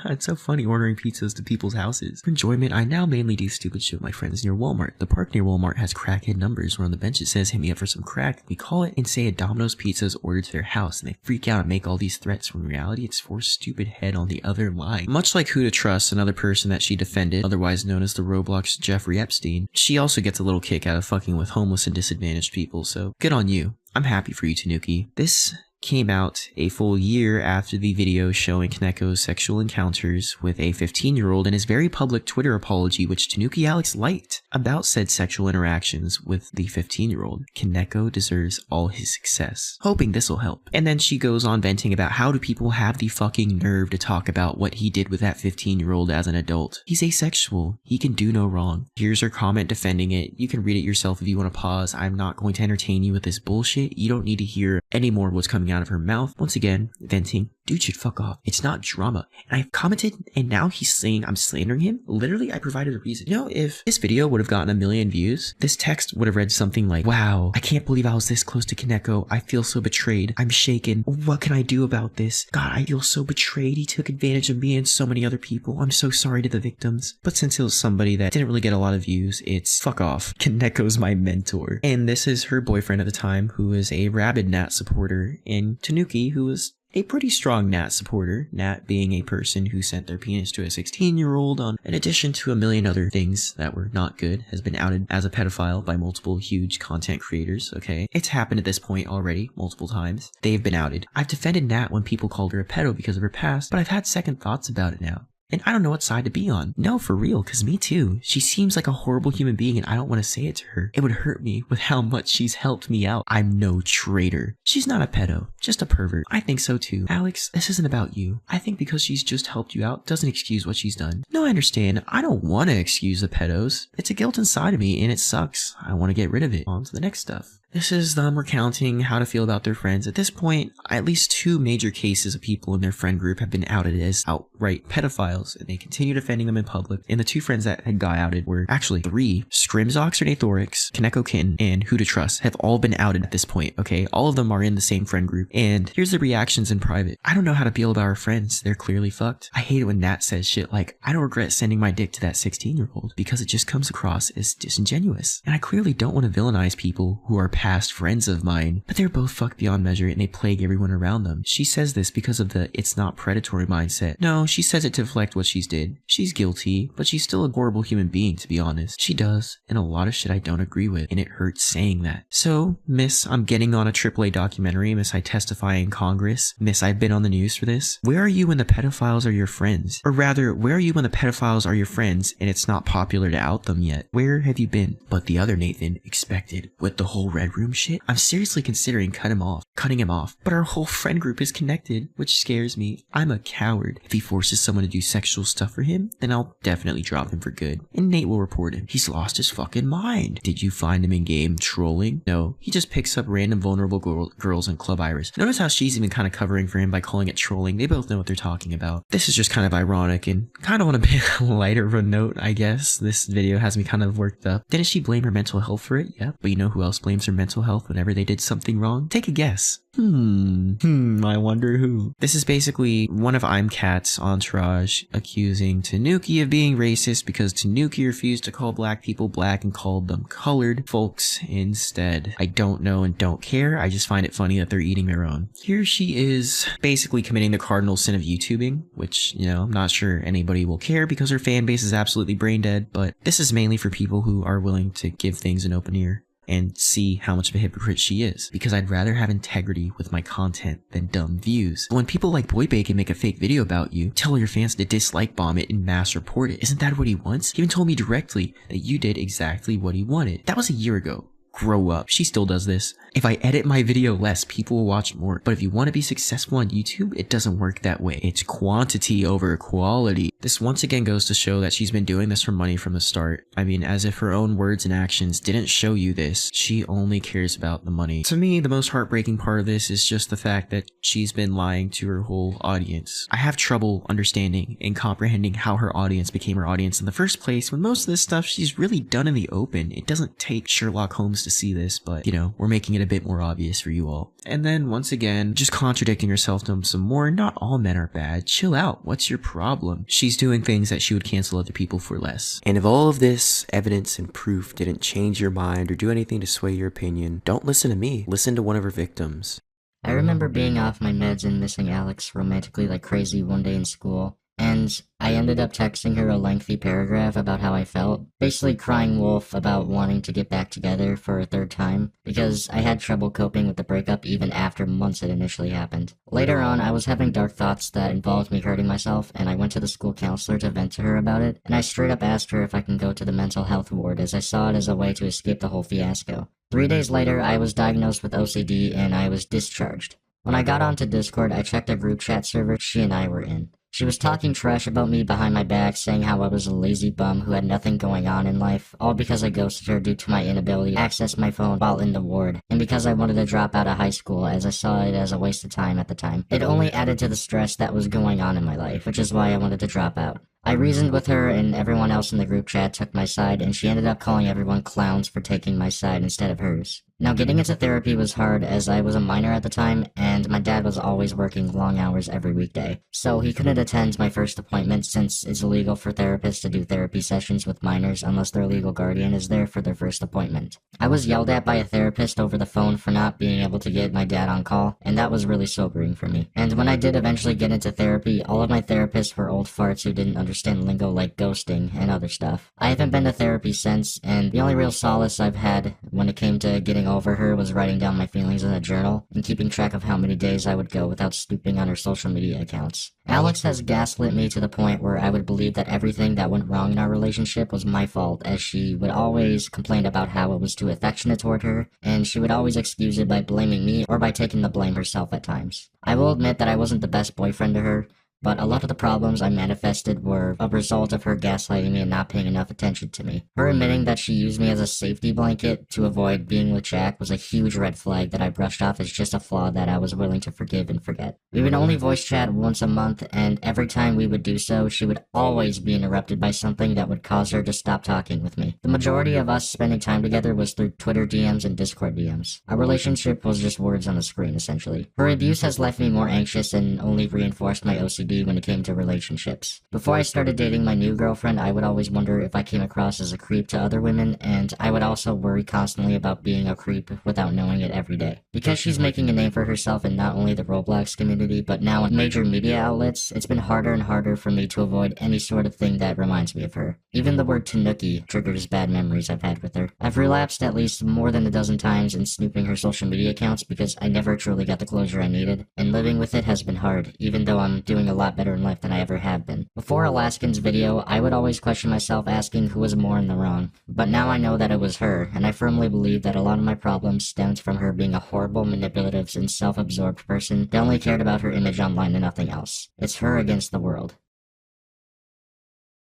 It's so funny ordering pizzas to people's houses. For enjoyment, I now mainly do stupid shit with my friends near Walmart. The park near Walmart has crackhead numbers where on the bench it says hit me up for some crack. We call it and say a Domino's pizza is ordered to their house, and they freak out and make all these threats when in reality it's for stupid head on the other line. Much like Who to Trust, another person that she defended, otherwise known as the Roblox Jeffrey Epstein, she also gets a little kick out of fucking with homeless and disadvantaged people, so good on you. I'm happy for you, Tanooki. This came out a full year after the video showing Kaneko's sexual encounters with a 15-year-old and his very public Twitter apology, which Tanooki Alex liked, about said sexual interactions with the 15-year-old. Kaneko deserves all his success. Hoping this will help. And then she goes on venting about how do people have the fucking nerve to talk about what he did with that 15-year-old as an adult. He's asexual. He can do no wrong. Here's her comment defending it. You can read it yourself if you want to pause. I'm not going to entertain you with this bullshit. You don't need to hear any more of what's coming out of her mouth. Once again, venting dude should fuck off. It's not drama. And I commented, and now he's saying I'm slandering him. Literally, I provided a reason. You know, if this video would have gotten 1 million views, this text would have read something like, wow, I can't believe I was this close to Kaneko. I feel so betrayed. I'm shaken. What can I do about this? God, I feel so betrayed. He took advantage of me and so many other people. I'm so sorry to the victims. But since it was somebody that didn't really get a lot of views, it's fuck off. Kaneko's my mentor. And this is her boyfriend at the time, who is a rabid Nat supporter, and Tanooki, who is a pretty strong Nat supporter, Nat being a person who sent their penis to a 16-year-old on, in addition to a million other things that were not good, has been outed as a pedophile by multiple huge content creators, okay? It's happened at this point already, multiple times. They've been outed. I've defended Nat when people called her a pedo because of her past, but I've had second thoughts about it now. And I don't know what side to be on. No, for real, cause me too. She seems like a horrible human being and I don't want to say it to her. It would hurt me with how much she's helped me out. I'm no traitor. She's not a pedo, just a pervert. I think so too. Alex, this isn't about you. I think because she's just helped you out doesn't excuse what she's done. No, I understand. I don't want to excuse the pedos. It's a guilt inside of me and it sucks. I want to get rid of it. On to the next stuff. This is them recounting how to feel about their friends. At this point, at least 2 major cases of people in their friend group have been outed as outright pedophiles, and they continue defending them in public. And the 2 friends that had got outed were actually 3. Scrimzox or Nathorix, Kaneko Kitten, and Who to Trust have all been outed at this point, okay? All of them are in the same friend group. And here's the reactions in private. I don't know how to feel about our friends. They're clearly fucked. I hate it when Nat says shit like, I don't regret sending my dick to that 16-year-old because it just comes across as disingenuous. And I clearly don't want to villainize people who are past friends of mine, but they're both fucked beyond measure and they plague everyone around them. She says this because of the it's not predatory mindset. No, she says it to deflect what she's did. She's guilty, but she's still a horrible human being, to be honest. She does, and a lot of shit I don't agree with, and it hurts saying that. So, Miss, I'm getting on a AAA documentary. Miss, I testify in Congress. Miss, I've been on the news for this. Where are you when the pedophiles are your friends? Or rather, where are you when the pedophiles are your friends and it's not popular to out them yet? Where have you been? But the other Nathan expected with the whole Red Room shit. I'm seriously considering cutting him off, but our whole friend group is connected, which scares me. I'm a coward. If he forces someone to do sexual stuff for him, then I'll definitely drop him for good, and Nate will report him. He's lost his fucking mind. Did you find him in game trolling? No, he just picks up random vulnerable girls in Club Iris. Notice how she's even kind of covering for him by calling it trolling. They both know what they're talking about. This is just kind of ironic and kind of on a bit lighter of a note, I guess. This video has me kind of worked up. Didn't she blame her mental health for it? Yeah, but you know who else blames her mental health whenever they did something wrong? Take a guess. I wonder who. This is basically one of ImCat's entourage accusing Tanooki of being racist because Tanooki refused to call black people black and called them colored folks instead. I don't know and don't care. I just find it funny that they're eating their own. Here she is basically committing the cardinal sin of YouTubing, which, you know, I'm not sure anybody will care because her fan base is absolutely brain dead, but this is mainly for people who are willing to give things an open ear and see how much of a hypocrite she is, because I'd rather have integrity with my content than dumb views. When people like Boy Bacon make a fake video about you, tell your fans to dislike bomb it and mass report it. Isn't that what he wants? He even told me directly that you did exactly what he wanted. That was a year ago. Grow up. She still does this. If I edit my video less, people will watch more. But if you want to be successful on YouTube, it doesn't work that way. It's quantity over quality. This once again goes to show that she's been doing this for money from the start. I mean, as if her own words and actions didn't show you this. She only cares about the money. To me, the most heartbreaking part of this is just the fact that she's been lying to her whole audience. I have trouble understanding and comprehending how her audience became her audience in the first place when most of this stuff she's really done in the open. It doesn't take Sherlock Holmes to see this, but, you know, we're making it a bit more obvious for you all. And then, once again, just contradicting herself to some more. Not all men are bad. Chill out. What's your problem? She's doing things that she would cancel other people for less. And if all of this evidence and proof didn't change your mind or do anything to sway your opinion, don't listen to me. Listen to one of her victims. I remember being off my meds and missing Alex romantically like crazy one day in school. And I ended up texting her a lengthy paragraph about how I felt, basically crying wolf about wanting to get back together for a third time, because I had trouble coping with the breakup even after months had initially happened. Later on, I was having dark thoughts that involved me hurting myself, and I went to the school counselor to vent to her about it, and I straight up asked her if I can go to the mental health ward as I saw it as a way to escape the whole fiasco. 3 days later, I was diagnosed with OCD and I was discharged. When I got onto Discord, I checked a group chat server she and I were in. She was talking trash about me behind my back, saying how I was a lazy bum who had nothing going on in life, all because I ghosted her due to my inability to access my phone while in the ward, and because I wanted to drop out of high school as I saw it as a waste of time at the time. It only added to the stress that was going on in my life, which is why I wanted to drop out. I reasoned with her, and everyone else in the group chat took my side, and she ended up calling everyone clowns for taking my side instead of hers. Now, getting into therapy was hard as I was a minor at the time, and my dad was always working long hours every weekday, so he couldn't attend my first appointment since it's illegal for therapists to do therapy sessions with minors unless their legal guardian is there for their first appointment. I was yelled at by a therapist over the phone for not being able to get my dad on call, and that was really sobering for me. And when I did eventually get into therapy, all of my therapists were old farts who didn't understand lingo like ghosting and other stuff. I haven't been to therapy since, and the only real solace I've had when it came to getting over her was writing down my feelings in a journal and keeping track of how many days I would go without snooping on her social media accounts. Alex has gaslit me to the point where I would believe that everything that went wrong in our relationship was my fault, as she would always complain about how I was too affectionate toward her, and she would always excuse it by blaming me or by taking the blame herself at times. I will admit that I wasn't the best boyfriend to her, but a lot of the problems I manifested were a result of her gaslighting me and not paying enough attention to me. Her admitting that she used me as a safety blanket to avoid being with Jack was a huge red flag that I brushed off as just a flaw that I was willing to forgive and forget. We would only voice chat once a month, and every time we would do so, she would always be interrupted by something that would cause her to stop talking with me. The majority of us spending time together was through Twitter DMs and Discord DMs. Our relationship was just words on a screen, essentially. Her abuse has left me more anxious and only reinforced my OCD when it came to relationships. Before I started dating my new girlfriend, I would always wonder if I came across as a creep to other women, and I would also worry constantly about being a creep without knowing it every day. Because she's making a name for herself in not only the Roblox community, but now in major media outlets, it's been harder and harder for me to avoid any sort of thing that reminds me of her. Even the word Tanooki triggers bad memories I've had with her. I've relapsed at least more than a dozen times in snooping her social media accounts because I never truly got the closure I needed, and living with it has been hard, even though I'm doing a lot better in life than I ever have been. Before Alaskan's video, I would always question myself asking who was more in the wrong, but now I know that it was her, and I firmly believe that a lot of my problems stemmed from her being a horrible, manipulative, and self-absorbed person that only cared about her image online and nothing else. It's her against the world.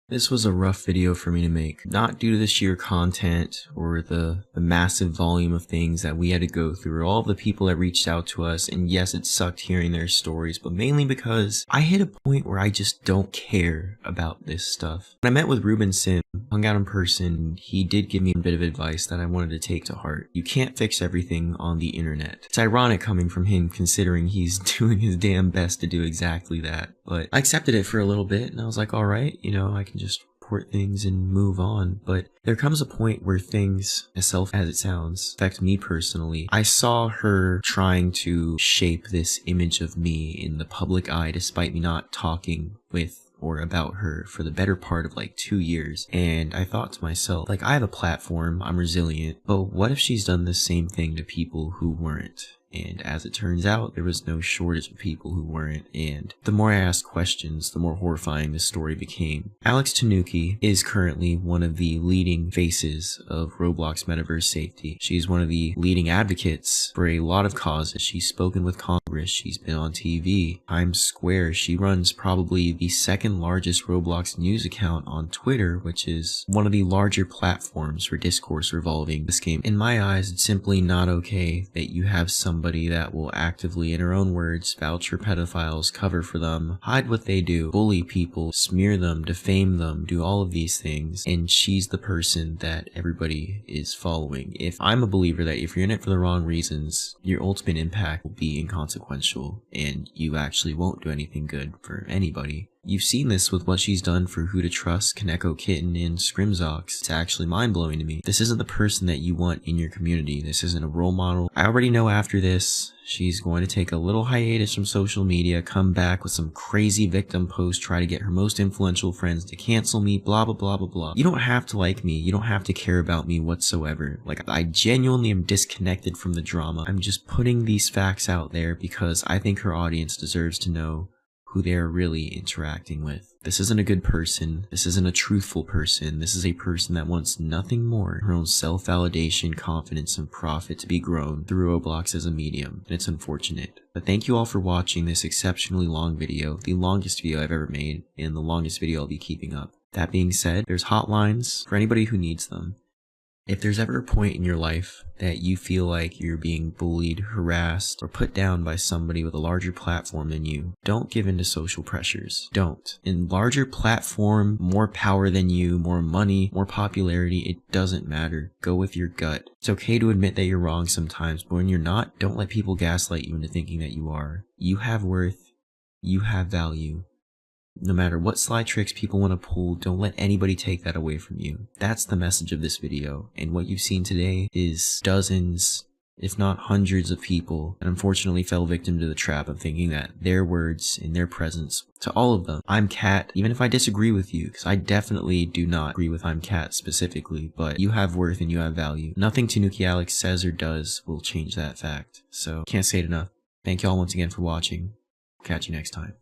This was a rough video for me to make, not due to the sheer content or the massive volume of things that we had to go through, all of the people that reached out to us, and yes, it sucked hearing their stories, but mainly because I hit a point where I just don't care about this stuff. When I met with Ruben Sim, hung out in person, he did give me a bit of advice that I wanted to take to heart. You can't fix everything on the internet. It's ironic coming from him considering he's doing his damn best to do exactly that, but I accepted it for a little bit and I was like, alright, you know, I can just report things and move on. But there comes a point where things, as self as it sounds, affect me personally. I saw her trying to shape this image of me in the public eye despite me not talking with or about her for the better part of like 2 years, and I thought to myself, like, I have a platform, I'm resilient, but what if she's done the same thing to people who weren't? And as it turns out, there was no shortage of people who weren't, and the more I asked questions, the more horrifying the story became. AlexTanooki is currently one of the leading faces of Roblox metaverse safety. She's one of the leading advocates for a lot of causes. She's spoken with Congress, she's been on TV, Times Square. She runs probably the second largest Roblox news account on Twitter, which is one of the larger platforms for discourse revolving this game. In my eyes, it's simply not okay that you have somebody that will actively, in her own words, vouch for pedophiles, cover for them, hide what they do, bully people, smear them, defame them, do all of these things, and she's the person that everybody is following. If I'm a believer that if you're in it for the wrong reasons, your ultimate impact will be inconsequential, and you actually won't do anything good for anybody. You've seen this with what she's done for Who to Trust, Kaneko Kitten, and Scrimzox. It's actually mind-blowing to me. This isn't the person that you want in your community. This isn't a role model. I already know after this, she's going to take a little hiatus from social media, come back with some crazy victim post, try to get her most influential friends to cancel me, blah blah blah blah blah. You don't have to like me. You don't have to care about me whatsoever. Like, I genuinely am disconnected from the drama. I'm just putting these facts out there because I think her audience deserves to know who they are really interacting with. This isn't a good person. This isn't a truthful person. This is a person that wants nothing more than her own self-validation, confidence, and profit to be grown through Roblox as a medium, and it's unfortunate. But thank you all for watching this exceptionally long video, the longest video I've ever made, and the longest video I'll be keeping up. That being said, there's hotlines for anybody who needs them. If there's ever a point in your life that you feel like you're being bullied, harassed, or put down by somebody with a larger platform than you, don't give in to social pressures. Don't. In larger platform, more power than you, more money, more popularity, it doesn't matter. Go with your gut. It's okay to admit that you're wrong sometimes, but when you're not, don't let people gaslight you into thinking that you are. You have worth. You have value. No matter what sly tricks people want to pull, don't let anybody take that away from you. That's the message of this video, and what you've seen today is dozens, if not hundreds of people that unfortunately fell victim to the trap of thinking that their words in their presence, to all of them, I'm Cat, even if I disagree with you, because I definitely do not agree with I'm Cat specifically, but you have worth and you have value. Nothing Tanooki Alex says or does will change that fact, so can't say it enough. Thank you all once again for watching. Catch you next time.